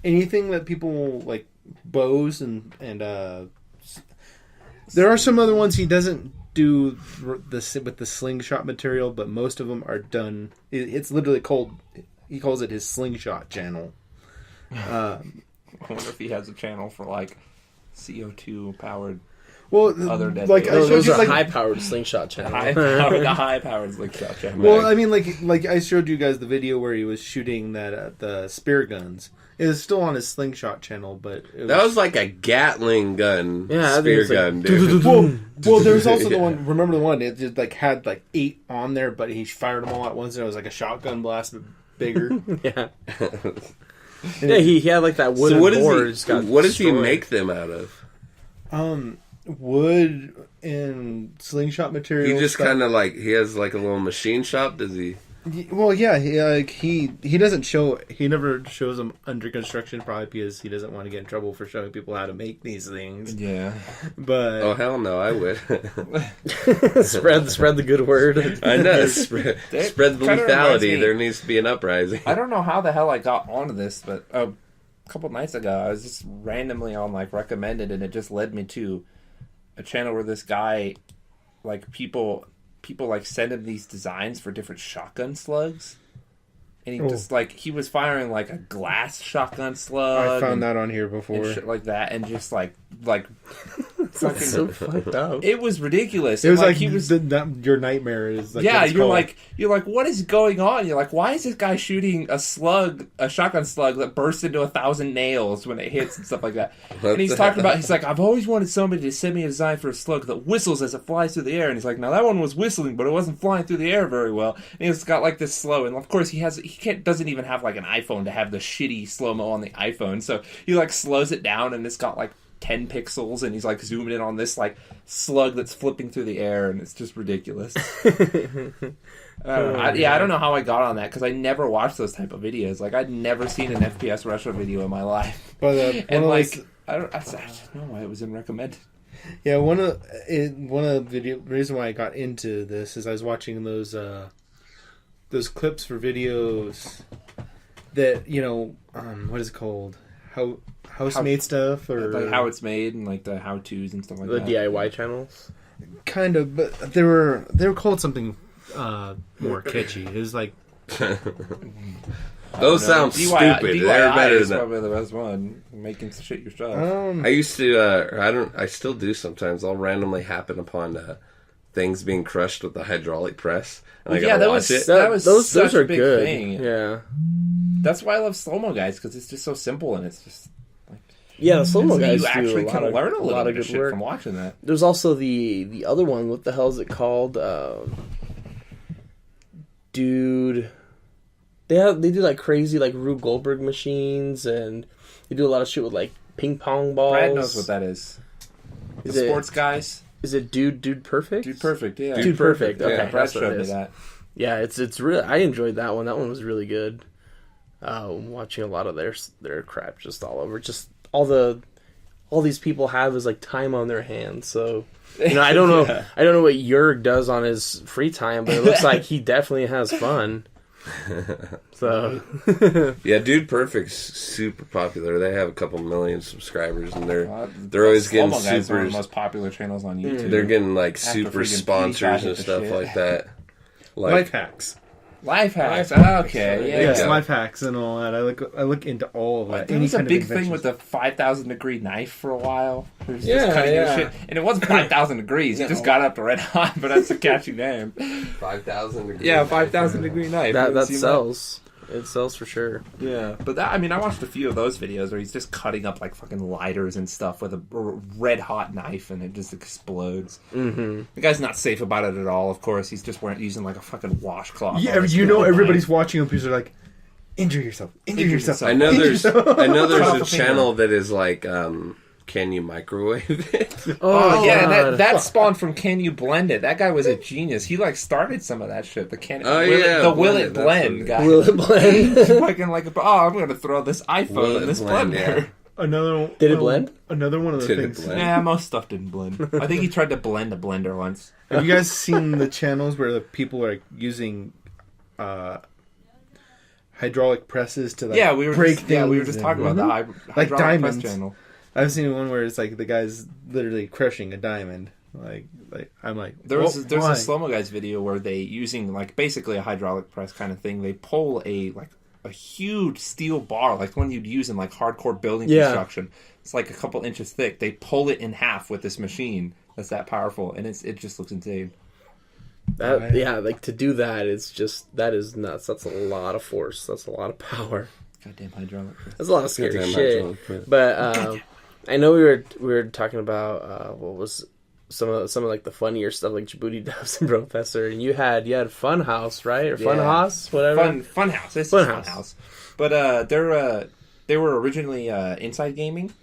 Anything that people, like, bows and there are some other ones he doesn't do with the slingshot material, but most of them are done... It's literally called... He calls it his slingshot channel. I wonder if he has a channel for like CO2 powered. Well, other dead like those are high powered slingshot channel. High powered slingshot channel. Well, I mean, like I showed you guys the video where he was shooting the spear guns. It was still on his slingshot channel, but that was like a Gatling gun, spear gun, dude. Well, there was also the one. Remember the one? It just like had like 8 on there, but he fired them all at once, and it was like a shotgun blast, but bigger. Yeah. Yeah, he had like that wooden board. What does he make them out of? Wood and slingshot material. He just kind of like he has like a little machine shop. Does he? Well, yeah. He doesn't show. He never shows them under construction, probably because he doesn't want to get in trouble for showing people how to make these things. Yeah. But oh hell no, I would. spread the good word. I know. Spread the lethality. There needs to be an uprising. I don't know how the hell I got onto this, but couple nights ago, I was just randomly on like recommended, and it just led me to a channel where this guy, like people like send him these designs for different shotgun slugs. And he just like he was firing like a glass shotgun slug. I found that on here before, and shit like that, and just like fucking so fucked up. It was ridiculous. It was like like he was your nightmare is like you're like what is going on? You're like, why is this guy shooting a shotgun slug that bursts into 1,000 nails when it hits and stuff like that? And he's talking about he's like, I've always wanted somebody to send me a design for a slug that whistles as it flies through the air. And he's like, now that one was whistling, but it wasn't flying through the air very well. And he's got like this slow, and of course he doesn't even have like an iPhone to have the shitty slow-mo on the iPhone, so he like slows it down, and it's got like 10 pixels, and he's like zooming in on this like slug that's flipping through the air, and it's just ridiculous. I don't know how I got on that, because I never watched those type of videos. Like, I'd never seen an FPS retro video in my life. But and like I don't know why it was in recommended. Yeah, one of the reason why I got into this is I was watching those clips for videos that, you know, what is it called? House-made stuff, or like how it's made, and like the how-tos and stuff like that. The DIY channels, kind of, but they were called something more kitschy. It was like those sound stupid. DIY They're better is than probably the best one. Making shit yourself. I used to. I still do sometimes. I'll randomly happen upon things being crushed with the hydraulic press, and I gotta watch it. Those are a big good. Thing. Yeah, that's why I love slow-mo guys, because it's just so simple, and it's just like the slow-mo guys you actually do can learn a lot of good shit work from watching that. There's also the other one. What the hell is it called? Dude, they do like crazy like Rube Goldberg machines, and they do a lot of shit with like ping pong balls. Brad knows what that is. The sports guys. Is it Dude Perfect? Dude Perfect, yeah. Dude Perfect. Okay, yeah, Brad that's what it showed me is. that. Yeah, it's really. I enjoyed that one. That one was really good. Watching a lot of their crap just all over. Just all these people have is like time on their hands. So you know, I don't know. Yeah. I don't know what Jurg does on his free time, but it looks like he definitely has fun. So yeah, Dude Perfect's super popular. They have a couple million subscribers, and they're always getting Slow-mo guys are one super. of the most popular channels on YouTube. They're getting like After super freaking sponsors PewDiePie and hit stuff the shit. like that. Like life hacks. Life hacks. Okay, yeah. Yes, Yeah. life hacks and all that. I look into all of that. There Any was a kind of big thing inventions. with the 5,000 degree knife for a while. It was Yeah, just cutting your yeah. shit. And it wasn't 5,000 degrees. It just got up to red hot, but that's a catchy name. 5,000 degrees. Yeah, 5,000 degree knife. that You ever seen sells. It sells for sure. Yeah, but I watched a few of those videos where he's just cutting up like fucking lighters and stuff with a red hot knife, and it just explodes. Mm-hmm. The guy's not safe about it at all. Of course, he's just using like a fucking washcloth. Yeah, you know, everybody's watching them because they're like, injure yourself. I know there's Cut off a a channel that is like, can you microwave it? Oh yeah, God. that spawned from Can You Blend It? That guy was a genius. He like started some of that shit. Will It Blend guy. Will it blend? Fucking like, I'm gonna throw this Will iPhone It in this Blend, blender. yeah. Another one. Did it blend? Another one of the Did it things. blend? Yeah, most stuff didn't blend. I think he tried to blend a blender once. Have you guys seen the channels where the people are using hydraulic presses to like we were break just, things? we were just talking about the hydraulic Like press diamonds. channel. I've seen one where it's like the guy's literally crushing a diamond. Like I'm like, There's why? a slow-mo guys video where they using like basically a hydraulic press kind of thing. They pull a huge steel bar, like one you'd use in like hardcore building construction. It's like a couple inches thick. They pull it in half with this machine that's that powerful, and it just looks insane. Like to do that, that is nuts. That's a lot of force. That's a lot of power. Goddamn hydraulic press. That's a lot of scary Goddamn shit. hydraulic press. But I know we were talking about what was some of like the funnier stuff like Djibouti Dubs and Professor, and you had Fun House, right, or Fun House, whatever. Fun House. This Fun is House. Fun House. But they were originally Inside Gaming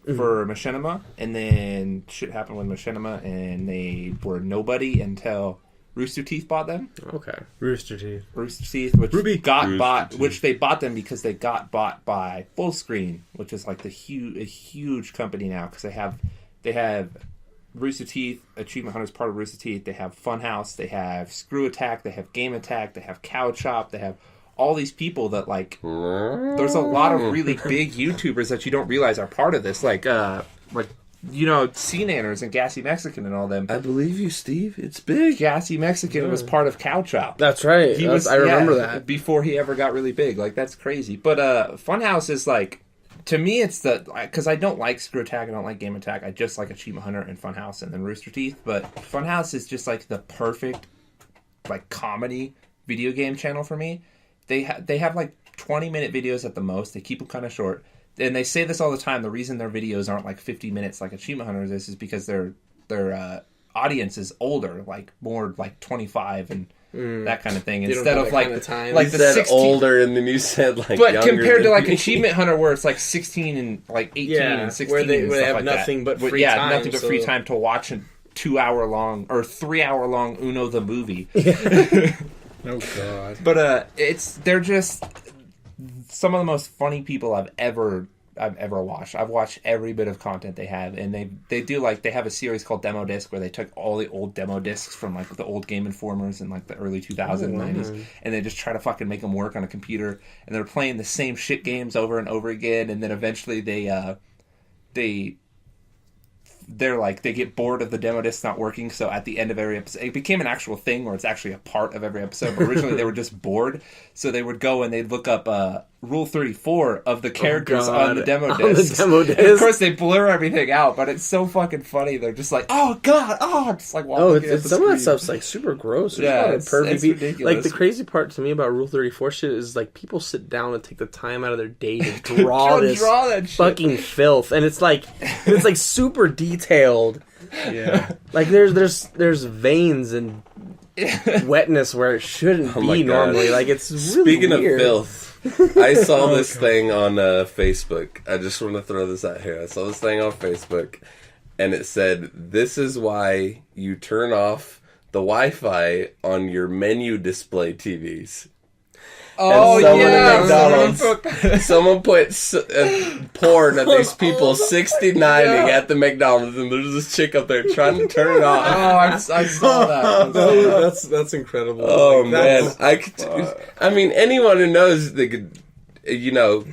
for Machinima, and then shit happened with Machinima, and they were nobody until Rooster Teeth bought them. Okay. Rooster Teeth. Rooster Teeth, which Rooster bought, Teeth. which they bought them because they got bought by Fullscreen, which is like a huge company now, because they have Rooster Teeth. Achievement Hunter is part of Rooster Teeth. They have Funhouse. They have Screw Attack. They have Game Attack. They have Cow Chop. They have all these people that like. There's a lot of really big YouTubers that you don't realize are part of this, like C-Nanners and Gassy Mexican and all them. I believe you, Steve. It's big. Gassy Mexican was part of Cow Chow. That's right. I remember that. Before he ever got really big. Like, that's crazy. But Funhouse is like, to me, it's because I don't like Screw Attack, I don't like Game Attack. I just like Achievement Hunter and Funhouse and then Rooster Teeth. But Funhouse is just like the perfect like comedy video game channel for me. They have like 20-minute videos at the most. They keep them kind of short. And they say this all the time. The reason their videos aren't like 50 minutes like Achievement Hunters is because their audience is older, like more like 25 and that kind of thing. Instead of like the you said 16, older, and then you said like but younger compared to like me. Achievement Hunter, where it's like 16 and like 18 and 16, where they have like nothing that. but free time. Nothing but free time to watch a 2-hour-long or 3-hour-long Uno the movie. Oh God! But they're just some of the most funny people I've ever watched. I've watched every bit of content they have, and they have a series called Demo Disc where they took all the old demo discs from like the old Game Informers in like the early 2000s and 90s, and they just try to fucking make them work on a computer, and they're playing the same shit games over and over again, and then eventually they get bored of the demo disc not working, so at the end of every episode, it became an actual thing where it's actually a part of every episode, but originally they were just bored, so they would go and they'd look up Rule 34 of the characters on the demo disc. And of course they blur everything out, but it's so fucking funny. They're just like, oh God, just like walking at the some of that screen. stuff's like super gross. It's ridiculous. Like the crazy part to me about Rule 34 shit is like people sit down and take the time out of their day to draw that shit. Fucking filth, and it's like super detailed. Yeah, like there's veins and wetness where it shouldn't be normally. Like it's really Speaking weird. of filth, I saw this thing on Facebook. I just want to throw this out here. I saw this thing on Facebook, and it said, "This is why you turn off the Wi-Fi on your menu display TVs." Oh, and someone put porn of these people 69ing at the McDonald's, and there's this chick up there trying to turn it off. Oh, I saw that. That's incredible. Oh, man. I mean, anyone who knows they could,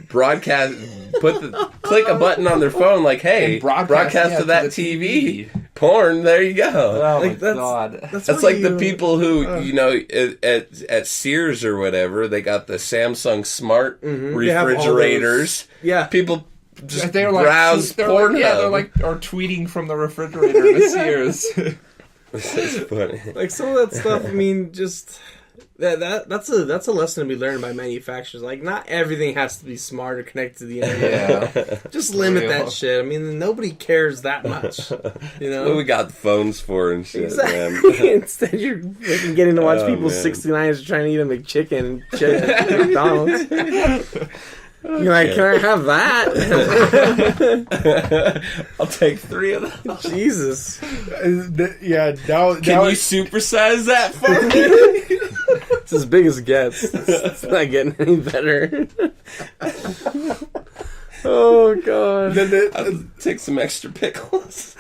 broadcast, click a button on their phone like, hey, broadcast to that TV. Porn, there you go. Oh my God. That's like the people who, at Sears or whatever, they got the Samsung Smart refrigerators. Yeah. People just they're browse porn. They're like, or tweeting from the refrigerator to Sears. It's funny. Like some of that stuff, I mean, just... That's a lesson to be learned by manufacturers. Like, not everything has to be smart or connected to the internet. Yeah. Just limit that shit. I mean, nobody cares that much. You know? What we got phones for and shit, exactly. man. Instead, you're fucking getting to watch people 69ers trying to eat a McChicken and shit at McDonald's. You're like, can I have that? I'll take 3 of them. Jesus. Yeah, Can you supersize that for me? It's as big as it gets. It's not getting any better. Oh, God. I'll take some extra pickles.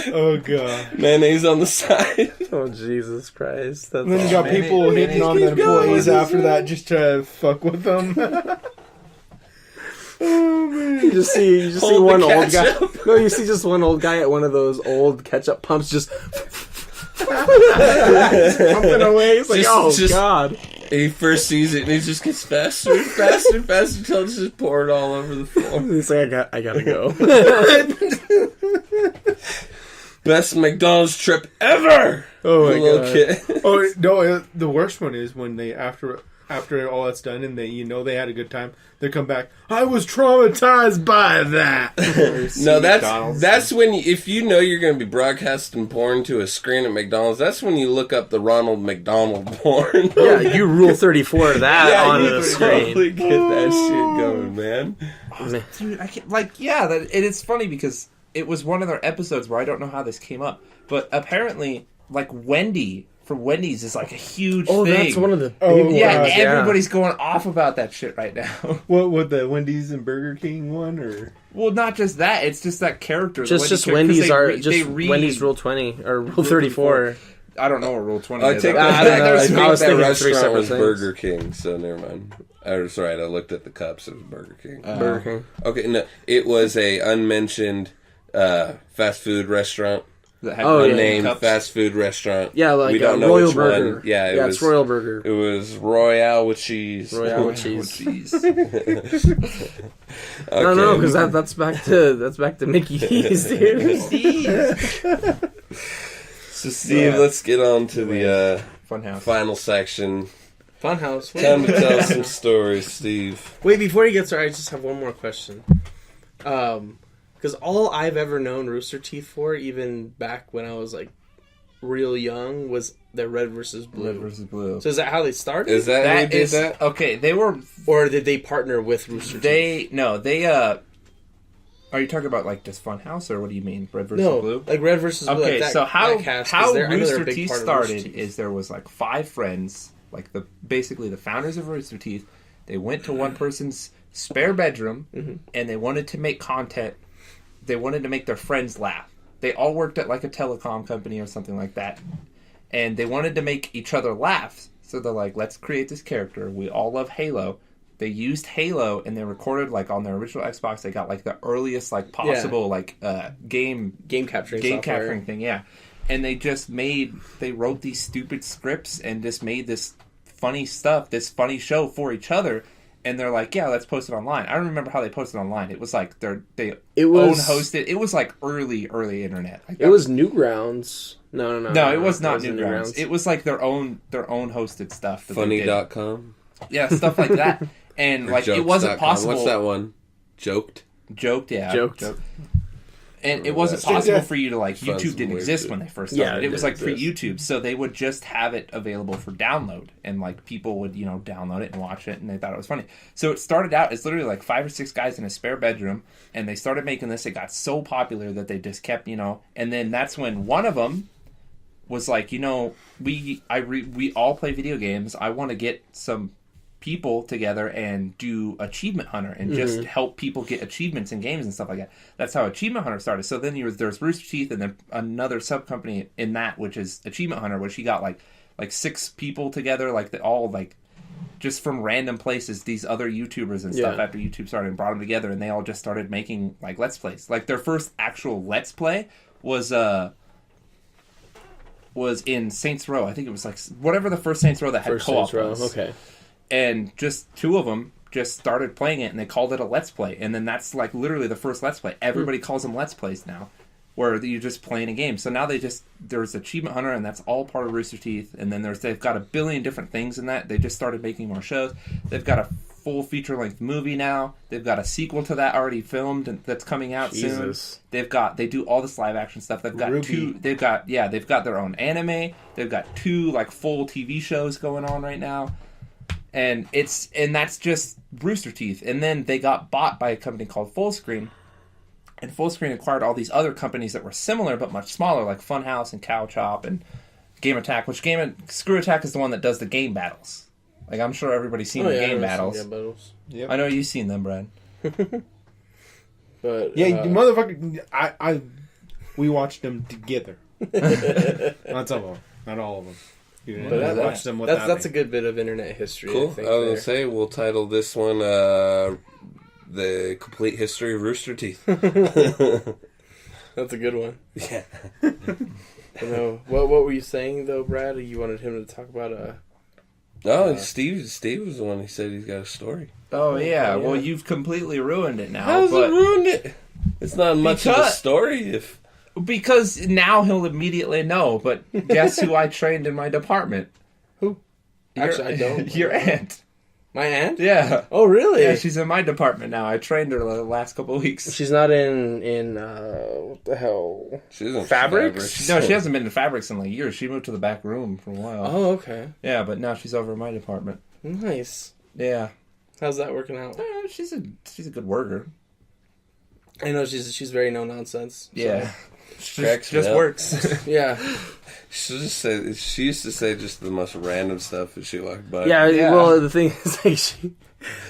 Oh, God. Mayonnaise on the side. Oh, Jesus Christ. That's And then you got people hitting on the employees after that just to fuck with them. Oh, man. You just see one old guy. No, you see just one old guy at one of those old ketchup pumps just pumping away. It's like, God. He first sees it and he just gets faster and faster and faster until it's just poured all over the floor. He's like, I gotta go. Best McDonald's trip ever. Oh my little God. kid. Oh no! The worst one is when they after all that's done and they they had a good time. They come back. I was traumatized by that. No, that's when if you know you're going to be broadcasting porn to a screen at McDonald's, that's when you look up the Ronald McDonald porn. Yeah, you Rule 34 that on the screen. Totally get that shit going, man. Oh, dude, I can't, it's funny because it was one of their episodes where I don't know how this came up, but apparently, like Wendy from Wendy's is like a huge thing. That's one of the big ones. Yeah, everybody's going off about that shit right now. What the Wendy's and Burger King one or? Well, not just that. It's just that character. Wendy's Wendy's Rule 20 or Rule 34. I don't know what Rule 20 I is. take I that don't know. back. I think I was that thinking of three restaurant separate was things. Burger King, so never mind. I was right. I looked at the cups. It was Burger King. Burger King. Okay, no, it was a unmentioned fast food restaurant. That had Unnamed cups. fast food restaurant. Yeah, like we don't know Royal which Burger. one. Yeah, it was it's Royal Burger. It was Royale with cheese. Royale with cheese. Okay. No, because that's back to Mickey D's, dude. So, Steve, let's get on to the Funhouse. final section. Funhouse. Time to tell some stories, Steve. Wait, before he gets there, I just have one more question. Because all I've ever known Rooster Teeth for, even back when I was like real young, was the Red versus Blue. Red versus Blue. So is that how they started? Is that who did that? Okay, they were... Or did they partner with Rooster Teeth? Are you talking about like just Funhouse, or what do you mean? Red versus No, Blue? like Red versus Blue. Okay, like so how I know they're a Rooster big Teeth part of Rooster started Teeth. is there was like 5 friends, like basically the founders of Rooster Teeth. They went to one person's spare bedroom, and they wanted to make content. They wanted to make their friends laugh. They all worked at like a telecom company or something like that, and they wanted to make each other laugh. So they're like, let's create this character. We all love Halo. They used Halo, and they recorded like on their original Xbox. They got like the earliest like possible like game capturing thing. Yeah, and they wrote these stupid scripts and just made this funny stuff, this funny show for each other. And they're like, yeah, let's post it online. I don't remember how they posted online. It was like they own hosted. It was like early internet. Like it was Newgrounds. No, it was not Newgrounds. It was like their own hosted stuff. Funny.com? Yeah, stuff like that. And like it wasn't possible. What's that one? Joked? Joked. And it wasn't possible for you to like YouTube didn't exist when they first started. It was like pre-YouTube, so they would just have it available for download, and like people would download it and watch it, and they thought it was funny. So it started out as literally like 5 or 6 guys in a spare bedroom, and they started making this. It got so popular that they just kept and then that's when one of them was like, we all play video games. I want to get some people together and do Achievement Hunter and just help people get achievements in games and stuff like that. That's how Achievement Hunter started. So then there's Rooster Teeth, and then another sub company in that, which is Achievement Hunter, which he got like 6 people together, like all like just from random places, these other YouTubers and stuff after YouTube started, and brought them together, and they all just started making like Let's Plays. Like their first actual Let's Play was in Saints Row. I think it was like whatever the first Saints Row that had co-op was. Okay. And just 2 of them just started playing it, and they called it a Let's Play. And then that's like literally the first Let's Play. Everybody calls them Let's Plays now, where you're just playing a game. So now there's Achievement Hunter, and that's all part of Rooster Teeth. And then they've got a billion different things in that. They just started making more shows. They've got a full feature-length movie now. They've got a sequel to that already filmed and that's coming out soon. They do all this live action stuff. They've got they've got their own anime. They've got 2 like full TV shows going on right now. And that's just Rooster Teeth. And then they got bought by a company called Fullscreen. And Fullscreen acquired all these other companies that were similar but much smaller, like Funhouse and Cow Chop and Game Attack, Screw Attack is the one that does the game battles. Like, I'm sure everybody's seen the game battles. Yep. I know you've seen them, Brad. But yeah, motherfucker, we watched them together. Not some of them, not all of them. But watched them without that's a good bit of internet history. Cool. I think, I was going to say, we'll title this one The Complete History of Rooster Teeth. That's a good one. Yeah. What were you saying, though, Brad? You wanted him to talk about Steve was the one who said he's got a story. Oh, yeah. Well, you've completely ruined it now. How's it ruined it? It's not much of a story Because now he'll immediately know, but guess who I trained in my department? Who? Actually, I don't. Your aunt. My aunt? Yeah. Oh, really? Yeah, she's in my department now. I trained her the last couple of weeks. She's not in what the hell? She's in Fabrics? No, she hasn't been in Fabrics in like years. She moved to the back room for a while. Oh, okay. Yeah, but now she's over in my department. Nice. Yeah. How's that working out? She's a good worker. I know she's very no nonsense. So. Yeah. Just works. Yeah. She used to say just the most random stuff as she walked by. Yeah. Well, the thing is, like,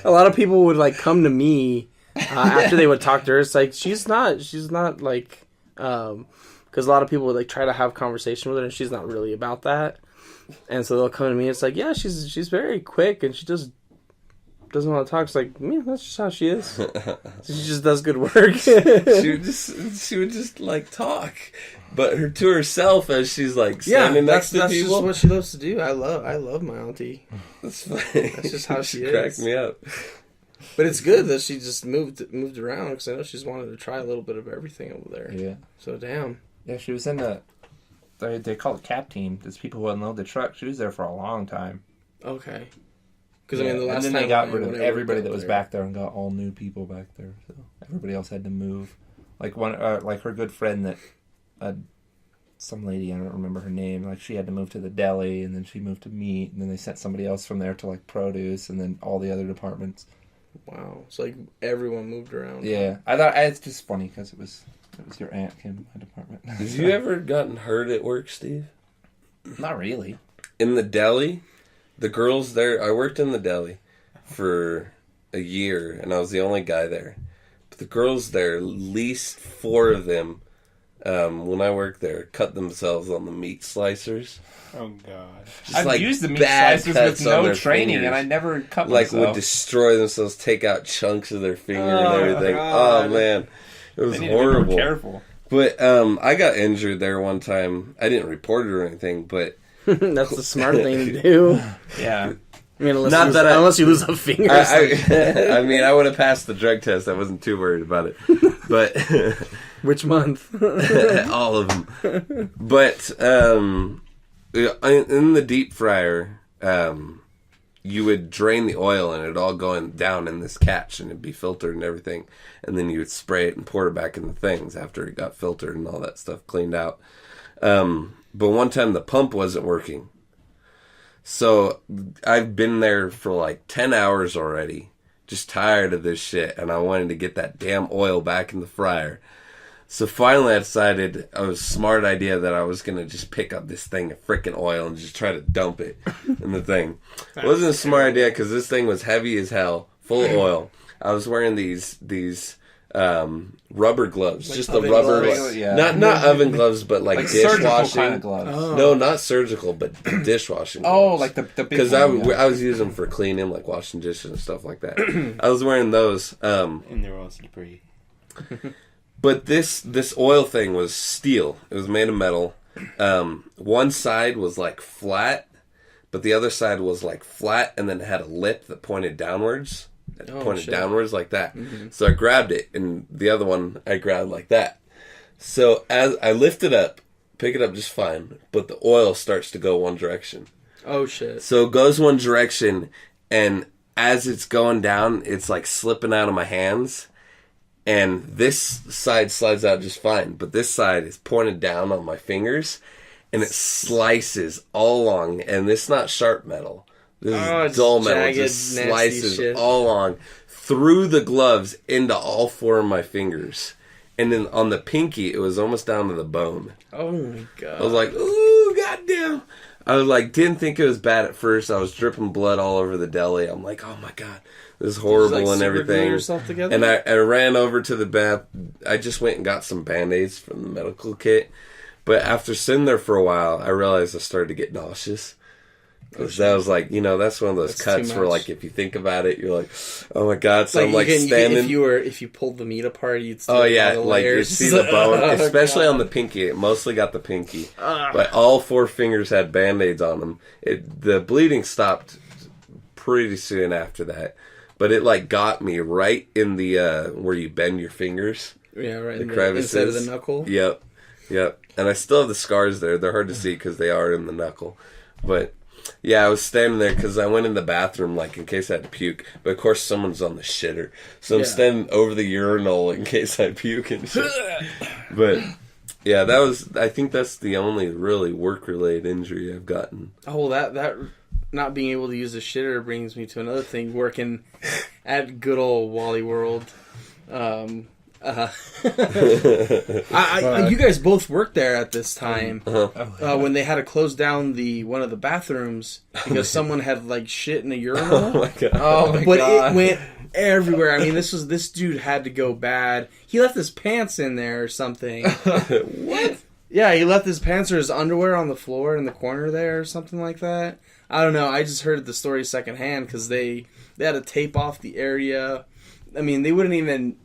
a lot of people would like come to me after they would talk to her. It's like she's not like because a lot of people like try to have conversation with her, and she's not really about that. And so they'll come to me. And it's like, yeah, she's very quick, and she just doesn't want to talk. It's like, man, that's just how she is. She just does good work. she would just like talk, but her to herself as she's like standing next to people. That's just what she loves to do. I love my auntie. That's funny. That's just how she is. Cracked me up. But it's good that she just moved around, because I know she's wanted to try a little bit of everything over there. Yeah. So damn. Yeah, she was in they call it cap team. There's people who unload the truck. She was there for a long time. Okay. Because I mean, the last and then time they got rid of everybody that was back there and got all new people back there. So everybody else had to move. Like like her good friend that, some lady, I don't remember her name. Like she had to move to the deli, and then she moved to meat, and then they sent somebody else from there to like produce, and then all the other departments. Wow, it's like everyone moved around. Yeah, I thought it's just funny because it was your aunt came to my department. Have you ever gotten hurt at work, Steve? Not really. In the deli, the girls there. I worked in the deli for a year, and I was the only guy there. But the girls there, at least 4 of them, when I worked there, cut themselves on the meat slicers. Oh God! I've used the meat slicers with no training, fingers. And I never cut like myself. Would destroy themselves, take out chunks of their finger and everything. God. Oh man, it was they horrible. To be more careful. But I got injured there one time. I didn't report it or anything, but that's the smart thing to do. Yeah. I mean, unless you lose a finger. I mean, I would have passed the drug test. I wasn't too worried about it. But which month? All of them. But in the deep fryer, you would drain the oil and it'd all go down in this catch and it'd be filtered and everything. And then you would spray it and pour it back in the things after it got filtered and all that stuff cleaned out. But one time the pump wasn't working. So I've been there for like 10 hours already, just tired of this shit, and I wanted to get that damn oil back in the fryer. So finally I decided it was a smart idea that I was going to just pick up this thing of frickin' oil and just try to dump it in the thing. It wasn't a smart idea because this thing was heavy as hell, full of oil. I was wearing these rubber gloves, like just the rubber, gloves. Not oven gloves, but like dishwashing kind of gloves. Oh. No, not surgical, but dishwashing. Oh, gloves. Like the big. Because I was using them for cleaning, like washing dishes and stuff like that. I was wearing those, and they were all slippery. But this oil thing was steel. It was made of metal. One side was like flat, but the other side was like flat, and then it had a lip that pointed downwards. Downwards like that. Mm-hmm. So I grabbed it, and the other one I grabbed like that. So as I lift it up, pick it up just fine, but the oil starts to go one direction. Oh shit. So it goes one direction, and as it's going down, it's like slipping out of my hands, and this side slides out just fine, but this side is pointed down on my fingers, and it slices all along, and it's not sharp metal. This is dull metal. It just slices all along through the gloves into all 4 of my fingers. And then on the pinky, it was almost down to the bone. Oh my god. I was like, ooh, goddamn. I was like, didn't think it was bad at first. I was dripping blood all over the deli. I'm like, oh my god, this is horrible and everything. And I ran over to the bath. I just went and got some Band-Aids from the medical kit. But after sitting there for a while, I realized I started to get nauseous. Because that was like, that's one of those cuts where, like, if you think about it, you're like, oh my god. So I'm like standing. If you pulled the meat apart, you'd see like you see the bone, especially on the pinky. It mostly got the pinky, but all 4 fingers had Band-Aids on them. The bleeding stopped pretty soon after that, but it like got me right in the where you bend your fingers. Yeah, right. The crevices instead of the knuckle. Yep. And I still have the scars there. They're hard to see because they are in the knuckle, but. Yeah, I was standing there because I went in the bathroom, like, in case I had to puke. But, of course, someone's on the shitter. So I'm standing over the urinal in case I puke and shit. But, yeah, I think that's the only really work-related injury I've gotten. Oh, well, that not being able to use the shitter brings me to another thing. Working at good old Wally World. You guys both worked there at this time when they had to close down one of the bathrooms because someone had like shit in the urinal. Oh my god! But it went everywhere. I mean, this dude had to go bad. He left his pants in there or something. What? Yeah, he left his pants or his underwear on the floor in the corner there or something like that. I don't know. I just heard the story secondhand because they had to tape off the area. I mean, they wouldn't even...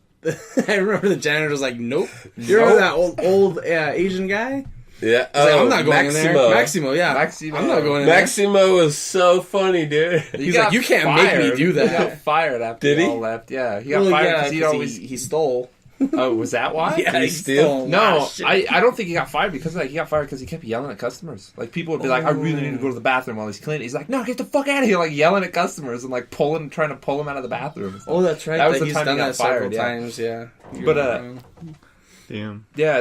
I remember the janitor was like, nope. You remember that old Asian guy? Yeah. Like, I'm not going in there. Maximo, yeah. Maximo. I'm not going in Maximo was so funny, dude. He's like, you can't make me do that. He got fired after Did he? all left. Yeah, he got fired because he stole. Oh, was that why? Yeah, he stole. No, I don't think he got fired because he got fired because he kept yelling at customers. Like people would be like, "I really need to go to the bathroom while he's cleaning." He's like, "No, get the fuck out of here!" Like yelling at customers and like trying to pull him out of the bathroom. Oh, that's right. That was the he's time done he got that several fired. times. Yeah. But damn. Yeah.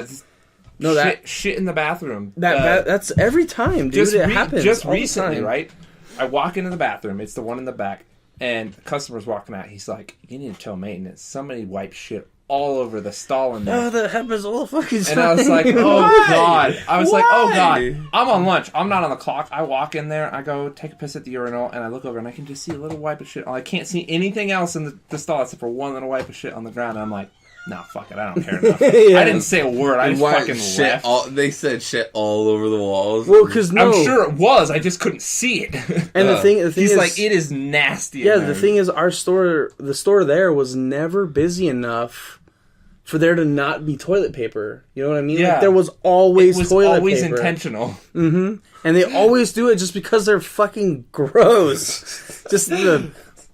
It's shit in the bathroom. That's every time, dude. It happens. Just all the recently, time. right? I walk into the bathroom. It's the one in the back, and the customer's walking out. He's like, "You need to tell maintenance. Somebody wiped shit all over the stall in there." Oh, that happens all the fucking time. And I was like, "Oh Why? God!" I was like, "Oh Why? God!" I'm on lunch. I'm not on the clock. I walk in there. I go take a piss at the urinal, and I look over, and I can just see a little wipe of shit. I can't see anything else in the stall except for one little wipe of shit on the ground. And I'm like, "No, fuck it. I don't care enough." Yeah. I didn't say a word. I just fucking left. They said shit all over the walls. Well, because I'm sure it was. I just couldn't see it. And the thing He's is, like, it is nasty. Yeah, the thing is, the store there was never busy enough for there to not be toilet paper. You know what I mean? Yeah. Like, there was always toilet paper. Intentional. Mm-hmm. And they always do it just because they're fucking gross. Just the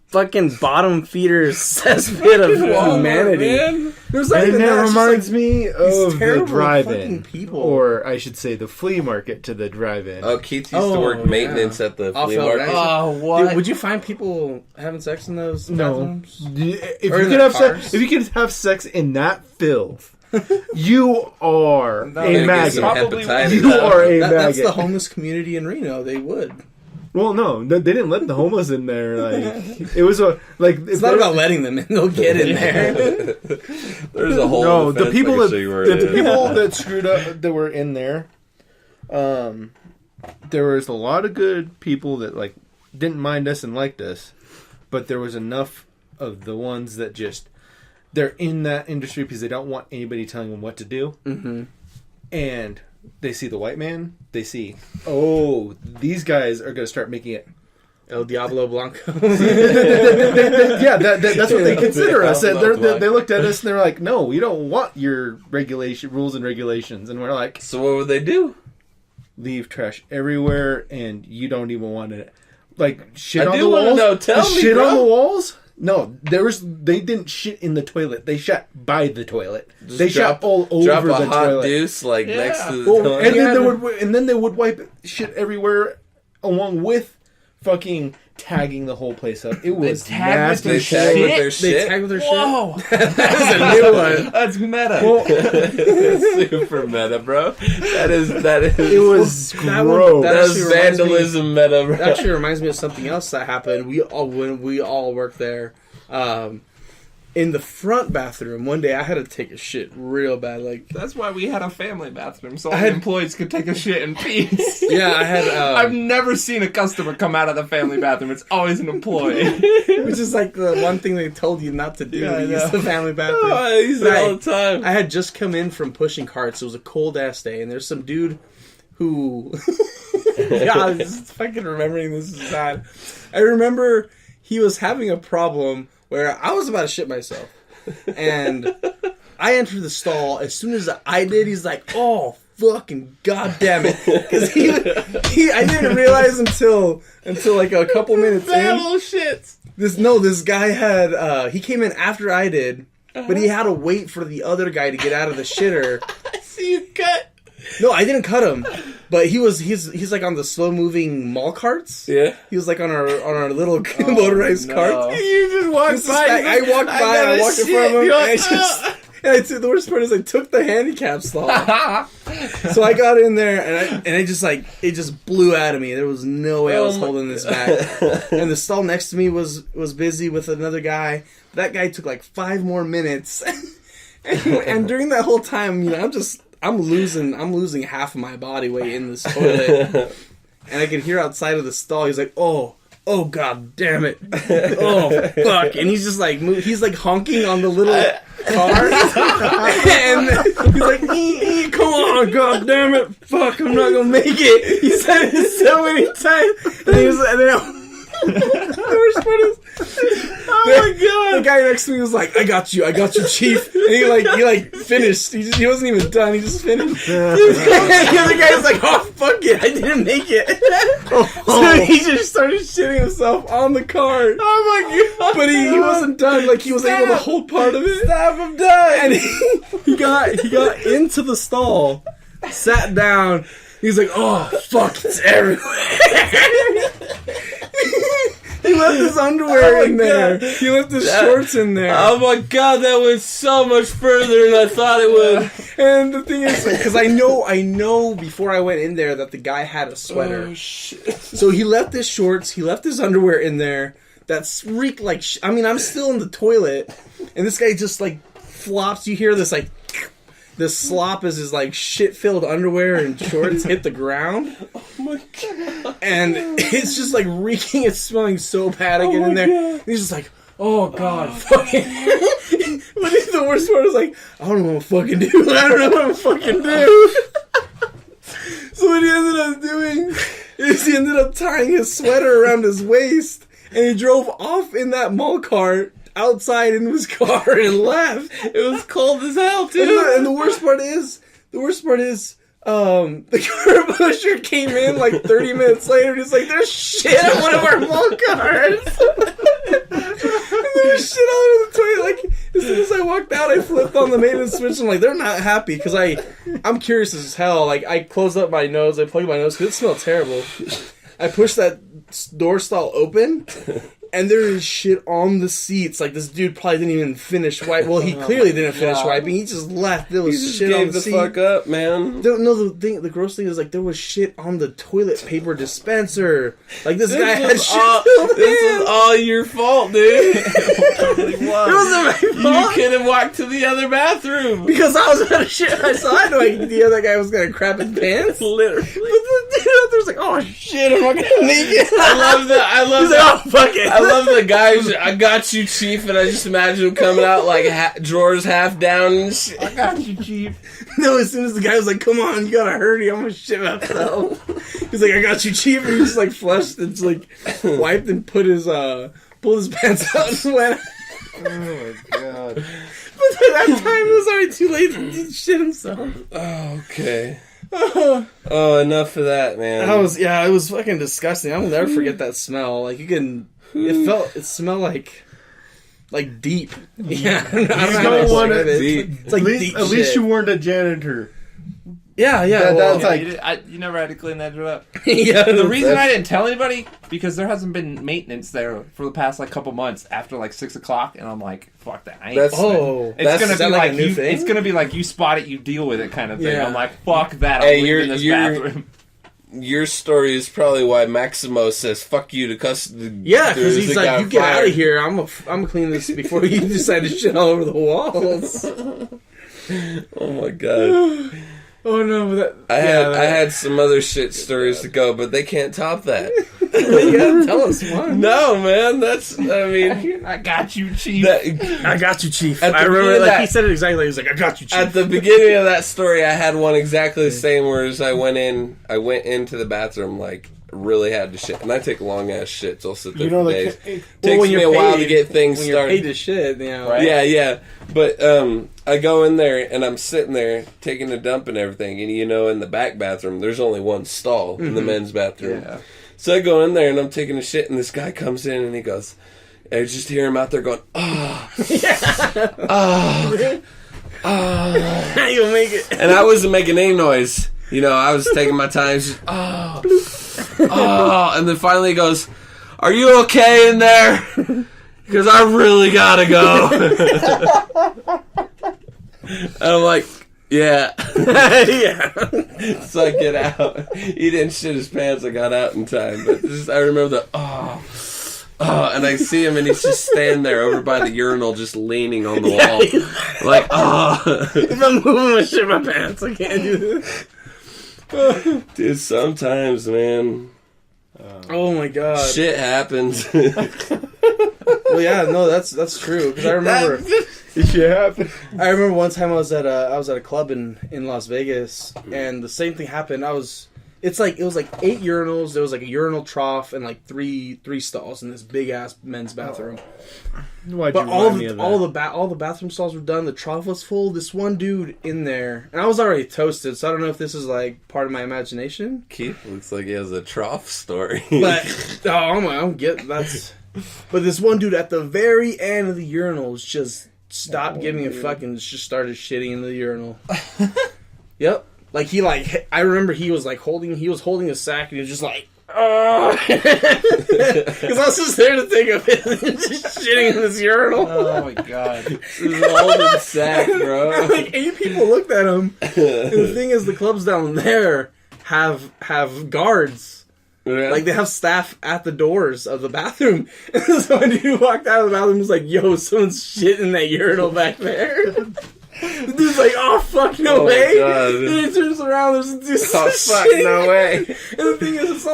fucking bottom feeder cesspit of humanity. And that reminds me of the drive-in, or I should say the flea market to the drive-in. Oh, Keith used to work maintenance at the flea market. Oh, what? Dude, would you find people having sex in those bathrooms? If you could have sex in that filth, you are a maggot. You are a maggot. That's the homeless community in Reno. They would. Well, no, they didn't let the homeless in there. Like it was it's not about letting them in; they'll get in there. There's a whole no. The people that screwed up that were in there. There was a lot of good people that like didn't mind us and liked us, but there was enough of the ones that just they're in that industry because they don't want anybody telling them what to do, and they see the white man. They see, oh, these guys are going to start making it El Diablo Blanco. That's what they consider us. They looked at us and they're like, no, we don't want your rules and regulations. And we're like, so what would they do? Leave trash everywhere, and you don't even want to, like, shit on the walls. Shit on the walls. No, they didn't shit in the toilet. They shot by the toilet. They shot all over the toilet. Drop a hot deuce next to the toilet. And then they would wipe shit everywhere along with fucking tagging the whole place up. It was nasty. They tag with their shit? They tag with their shit? Whoa! That's a new one. That's meta. Well, That's super meta, bro. That is. It was gross. That's vandalism meta, bro. That actually reminds me of something else that happened. When we all worked there. In the front bathroom, one day I had to take a shit real bad. Like that's why we had a family bathroom, so all the employees could take a shit in peace. Yeah, I had. I've never seen a customer come out of the family bathroom. It's always an employee. Which is like the one thing they told you not to do. To use the family bathroom. Oh, I use it all the time. I had just come in from pushing carts. It was a cold ass day, and there's some dude who. Yeah, I was just fucking remembering this is bad. I remember he was having a problem where I was about to shit myself. And I entered the stall. As soon as I did, he's like, oh, fucking goddamn it. Because I didn't realize until like a couple minutes in. Little shits. This guy had, he came in after I did, but he had to wait for the other guy to get out of the shitter. I see you cut. No, I didn't cut him. But he's like on the slow moving mall carts. Yeah. He was like on our little motorized carts. You just walked by. I walked in front of him, and the worst part is I took the handicap stall. So I got in there and I just like it just blew out of me. There was no way I was holding this back. And the stall next to me was busy with another guy. That guy took like 5 more minutes. and during that whole time, you know, I'm losing half of my body weight in this toilet. And I could hear outside of the stall, he's like, oh god damn it. Oh, fuck. And he's just like, he's like honking on the little, car. And he's like, come on, god damn it, fuck, I'm not gonna make it. He said it so many times. And then the worst part is, oh my god, the guy next to me was like, I got you, chief. And he finished. He wasn't even done. He just finished. The other guy was like, oh fuck it, I didn't make it. So he just started shitting himself on the car. Oh my god! But he wasn't done. Like he was able to hold part of it. Stop him done. And he got into the stall, sat down. He was like, oh fuck, it's everywhere. He left his underwear in there. God. He left his shorts in there. Oh my god, that went so much further than I thought it would. And the thing is, because I know before I went in there that the guy had a sweater. Oh shit! So he left his shorts, he left his underwear in there. That reeked like. I'm still in the toilet, and this guy just like flops. You hear this like. This slop as his like shit-filled underwear and shorts hit the ground. Oh my god! And it's just like reeking. It's smelling so bad again in there. And he's just like, oh god, fucking. But the worst part is like, I don't know what I'm fucking do. I don't know what I'm fucking do. So what he ended up doing is he ended up tying his sweater around his waist, and he drove off in that mall cart. Outside in his car and left. It was cold as hell too. And the worst part is, the car pusher came in like 30 minutes later and he's like, there's shit on one of our mall cars. And there's shit all over the toilet. Like, as soon as I walked out, I flipped on the maintenance switch. I'm like, they're not happy because I'm curious as hell. Like, I closed up my nose, I plugged my nose because it smelled terrible. I pushed that door stall open. And there is shit on the seats. Like, this dude probably didn't even finish wiping. Well, he clearly didn't finish wiping. He just left. There was shit on the seat. Fuck up, man. The gross thing is, like, there was shit on the toilet paper dispenser. Like, this guy had shit. This was all your fault, dude. It wasn't my fault. You could have walked to the other bathroom. Because I was out of shit. I knew the other guy was going to crap his pants. Literally. But the dude out there was like, oh, shit, I'm not going to make it. I love that. He's like, oh, fuck it. I love the guys. I got you, chief, and I just imagine him coming out like drawers half down and shit. I got you, chief. No, as soon as the guy was like, come on, you gotta hurry, I'm gonna shit myself. He's like, I got you, chief, and he just like flushed and just, like wiped and pulled his pants out and went. Oh my god. But by that time it was already too late to shit himself. Oh, okay. Oh, enough of that, man. It was fucking disgusting. I will never forget that smell. Like, it smelled like deep. Yeah, I don't know how to describe it. It's like deep at least you weren't a janitor. Yeah. That's like you never had to clean that shit up. Yeah. The reason I didn't tell anybody because there hasn't been maintenance there for the past like couple months after like 6 o'clock, and I'm like, fuck that. It's gonna be like a new thing. It's gonna be like you spot it, you deal with it kind of thing. Yeah. I'm like, fuck that. I'm leaving this bathroom. Your story is probably why Maximo says "fuck you" to cuss. Yeah, because he's like, "You get out of here! I'm gonna clean this before you decide to shit all over the walls." Oh my god. Oh no! I had some other shit stories to go, but they can't top that. You gotta tell us one. No, man, I got you, chief. I got you, chief. I remember, he said it exactly. He was like, "I got you, chief." At the beginning of that story, I had one exactly the same. Whereas I went into the bathroom like really had to shit, and I take long ass shits. I'll sit there for days. Takes me a while to get things started. When you're paid to shit, right? Yeah. But I go in there and I'm sitting there taking a dump and everything, and in the back bathroom there's only one stall in the men's bathroom. Yeah. So I go in there and I'm taking a shit, and this guy comes in and he goes, I just hear him out there going, oh, how you gonna make it? And I wasn't making any noise. I was taking my time. Just, and then finally he goes, are you okay in there? Because I really gotta go. And I'm like, yeah. Yeah. So I get out. He didn't shit his pants. I got out in time. But I remember and I see him and he's just standing there over by the urinal just leaning on the wall. Like, if I'm moving, I'm gonna shit my pants. I can't do this. Dude, sometimes, man. Oh my god. Shit happens. Well, yeah, no, that's true. Because I remember Shit happened. I remember one time I was at a club in Las Vegas, and the same thing happened. It was like 8 urinals. There was like a urinal trough and like three stalls in this big ass men's bathroom. Why'd But you all remind me of that? the bathroom stalls were done. The trough was full. This one dude in there, and I was already toasted, so I don't know if this is like part of my imagination. Keith looks like he has a trough story. But I don't get that's. But this one dude at the very end of the urinals just stopped giving a fuck and just started shitting in the urinal. Yep. Like I remember he was holding a sack and he was just like, because I was just there to think of it, just shitting in this urinal. Oh my god, This is a holding sack, bro. Like 8 people looked at him. And the thing is, the clubs down there have guards. Yeah. Like, they have staff at the doors of the bathroom. And this one dude walked out of the bathroom and was like, yo, someone's shit in that urinal back there. The dude's like, oh, fuck, no way. God. And he turns around, there's a dude fuck, no way. And the thing is, it's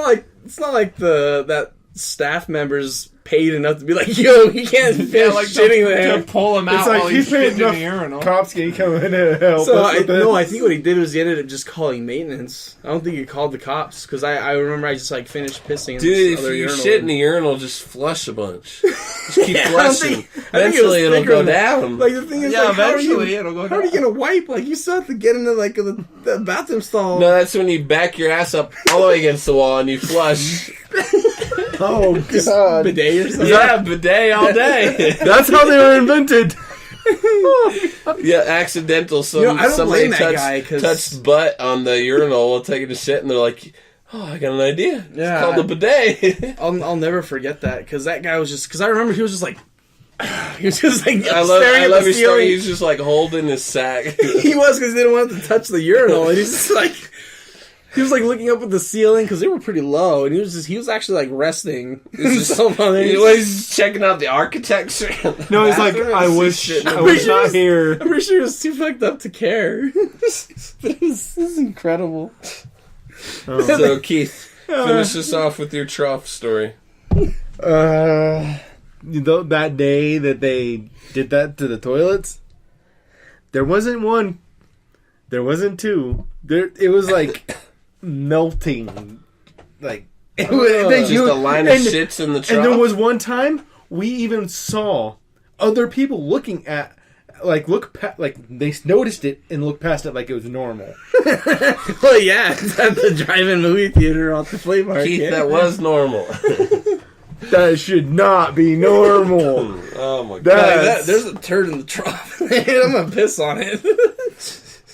not like that staff members paid enough to be like, yo, he can't finish shitting there. To pull him out It's like while he's he's paid shitting in enough the urinal. cops can come in and help So us with this. I think what he did was he ended up just calling maintenance. I don't think he called the cops because I remember I just finished pissing in Dude, this if other you urinal. shit in the urinal, just flush a bunch. Just keep Yeah, I don't flushing. think- I think it was Eventually it'll thicker go than that. down. Like, the thing is, Yeah, like, eventually it'll go how are you down. gonna wipe? Like, you still have to get into like the bathroom stall. No, that's when you back your ass up all the way against the wall and you flush. Oh god, bidet or something. Yeah, bidet all day. that's how they were invented. Yeah, accidental. You know, I don't Somebody blame that guy, 'cause- touched butt on the urinal while taking a shit, and they're like, "Oh, I got an idea. Yeah. It's called a bidet." I'll never forget that because that guy was just because I remember he was just like he was just like I staring at love the your story. ceiling. He's just like holding his sack. He was because he didn't want to touch the urinal, and he's just like. He was like looking up at the ceiling because they were pretty low, and he was actually like resting. Himself on there. He's checking out the architecture. No, he's like, Bathroom. I wish not here. I'm pretty sure he was too fucked up to care. But this is incredible. So Keith, finish us off with your trough story. That day that they did that to the toilets, there wasn't one, there wasn't two. It was like melting, like Just a line of shits in the trough. And there was one time we even saw other people looking at, like they noticed it and looked past it like it was normal. Well, yeah, it's at the drive-in movie theater off the flea market. Keith, that was normal. That should not be normal. Oh my god. There's a turd in the trough. I'm gonna piss on it.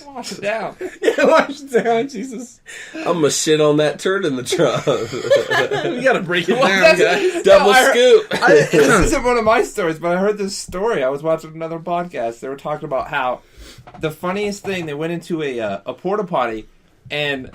Wash it down. Yeah, wash it down, Jesus. I'm gonna shit on that turd in the trough. We gotta break it down, guys. Double scoop. This isn't one of my stories, but I heard this story. I was watching another podcast. They were talking about how the funniest thing, they went into a porta potty, and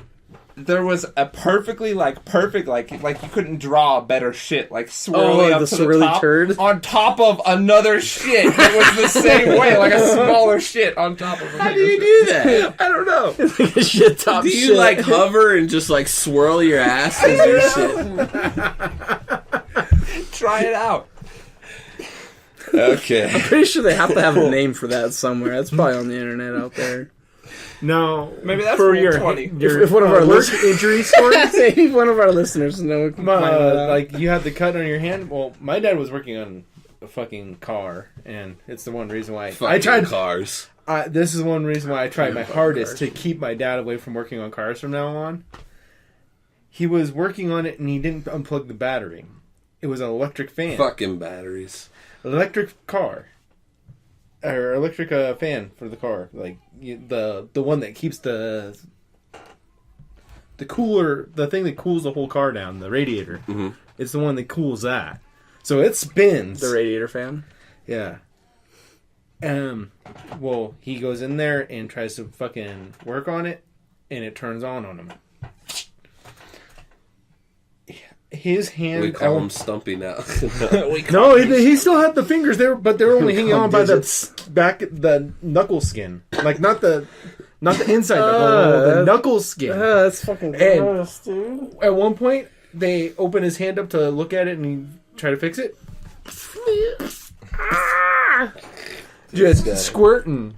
there was a perfectly perfect you couldn't draw better shit swirly up the to the swirly top turd? on top of another shit. It was the same way, like a smaller shit on top of a How do you do that? I don't know. Like a shit top Do you shit. hover and just swirl your ass as you're shitting? Try it out. Okay. Pretty sure they have to have a name for that somewhere. That's probably on the internet out there. No, Maybe that's for Rule your 20. If one of our work listeners injury stories. maybe one of our listeners know. Can find that out. Like you had the cut on your hand. Well, my dad was working on a fucking car, and it's the one reason why I tried. cars. This is one reason why I tried my Fucking hardest cars. to keep my dad away from working on cars from now on. He was working on it, and he didn't unplug the battery. It was an electric fan. Fucking batteries. Electric car. Or electric fan for the car, the one that keeps the cooler, the thing that cools the whole car down, the radiator. Mm-hmm. It's the one that cools that, so it spins. The radiator fan. Yeah. Well, he goes in there and tries to fucking work on it, and it turns on him. His hand. We call him Stumpy now. No, he still had the fingers there, but they were only hanging on by the knuckle skin, like not the inside knuckle, the knuckle skin. That's fucking gross, dude. At one point, they open his hand up to look at it, and he tried to fix it. Just squirting.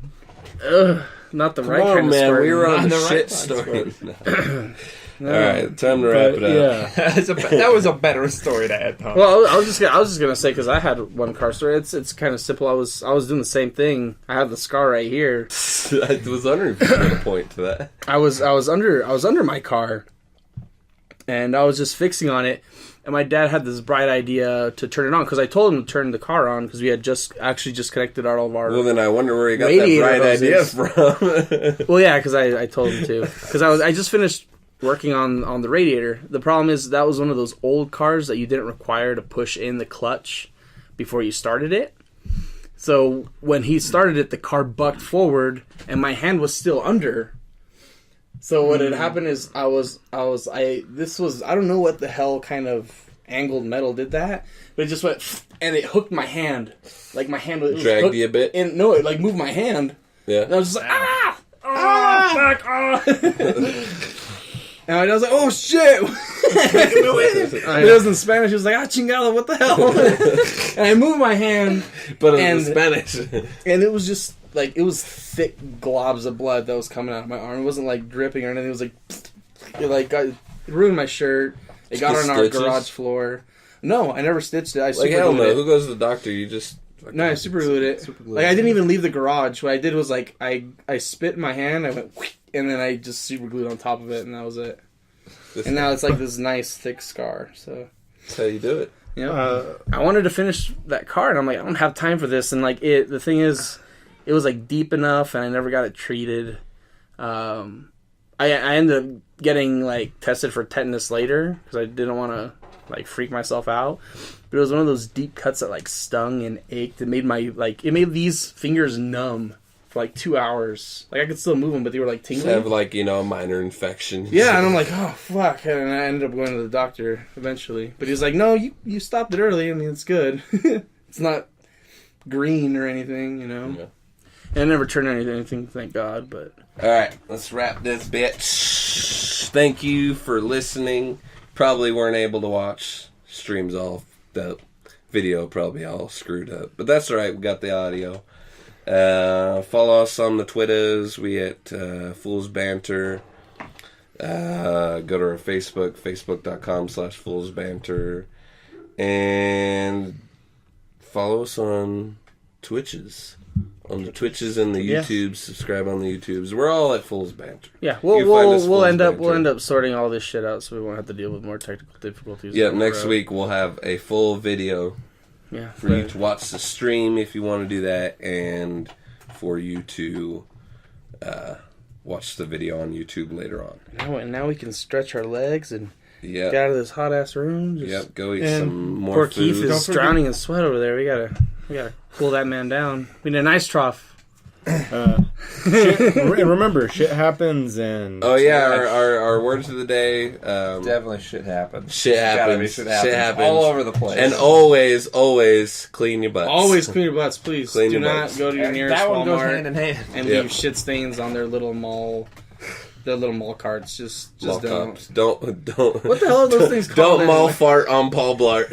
Ugh, not the right kind of man. squirting. We were on Not the the shit right story. All right, time to wrap it up. Yeah. That was a better story to add, Tom. Well, I was just gonna say, because I had one car story. It's kind of simple. I was doing the same thing. I have the scar right here. I was wondering if you were gonna point to that. I was under my car, and I was just fixing on it. And my dad had this bright idea to turn it on, because I told him to turn the car on, because we had just connected all of our. Well, then I wonder where he got that bright idea from. Well, yeah, because I told him to, because I just finished working on the radiator. The problem is that was one of those old cars that you didn't require to push in the clutch before you started it. So when he started it, the car bucked forward, and my hand was still under. So what had happened is I don't know what the hell kind of angled metal did that, but it just went, and it hooked my hand. Like my hand was dragged you a bit. And no, it like moved my hand. Yeah. And I was just like, fuck. And I was like, oh shit! It was in Spanish. He was like, chingada, what the hell? And I moved my hand. But in Spanish. And it was just, like, it was thick globs of blood that was coming out of my arm. It wasn't, like, dripping or anything. It was, like, it ruined my shirt. It got on our garage floor. No, I never stitched it. I super hell no. glued it. Who goes to the doctor? You just... No, I super glued it. Like, I didn't even leave the garage. What I did was, like, I spit in my hand, I went, and then I just super glued on top of it, and that was it. And now it's like this nice thick scar. So that's how you do it. Yeah. I wanted to finish that car, and I'm like, I don't have time for this. And like the thing is, it was like deep enough, and I never got it treated. I ended up getting like tested for tetanus later because I didn't want to like freak myself out. But it was one of those deep cuts that like stung and ached. It made these fingers numb for like 2 hours. Like I could still move them, but they were like tingling. Just have like, a minor infection. Yeah, and I'm like, oh fuck, and I ended up going to the doctor eventually. But he was like, no, you stopped it early. I mean, it's good. It's not green or anything, Yeah. And I never turned anything, thank God. But all right, let's wrap this bitch. Thank you for listening. Probably weren't able to watch. Streams all up. Video probably all screwed up, but that's all right. We got the audio. Follow us on the Twitters. We at Fools Banter. Go to our Facebook, facebook.com/Fools Banter. And follow us on Twitches. On the Twitches and the YouTubes. Subscribe on the YouTubes. We're all at Fools Banter. Yeah, we'll end up sorting all this shit out, so we won't have to deal with more technical difficulties. Yeah, next week we'll have a full video. Yeah, for you to watch the stream if you want to do that, and for you to watch the video on YouTube later on. Now we can stretch our legs and get out of this hot ass room. Go eat some more poor food. Keith is drowning in sweat over there. We gotta cool that man down. We need an ice trough. Remember, shit happens, and our words of the day. Definitely shit happens. Shit happens. Shit happens all over the place. And always clean your butts. Always clean your butts, please. Clean Do your not butts. go to your nearest that one Walmart goes hand in hand. and leave shit stains on their little mall carts. Just don't. Cops. Don't. What the hell are those things called? Don't mall fart on Paul Blart.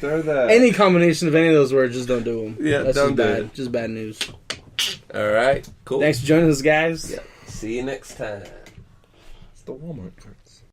Any combination of any of those words, just don't do them. Yeah, that's don't just do bad. it. Just bad news. All right, cool. Thanks for joining us, guys. Yeah. See you next time. It's the Walmart carts.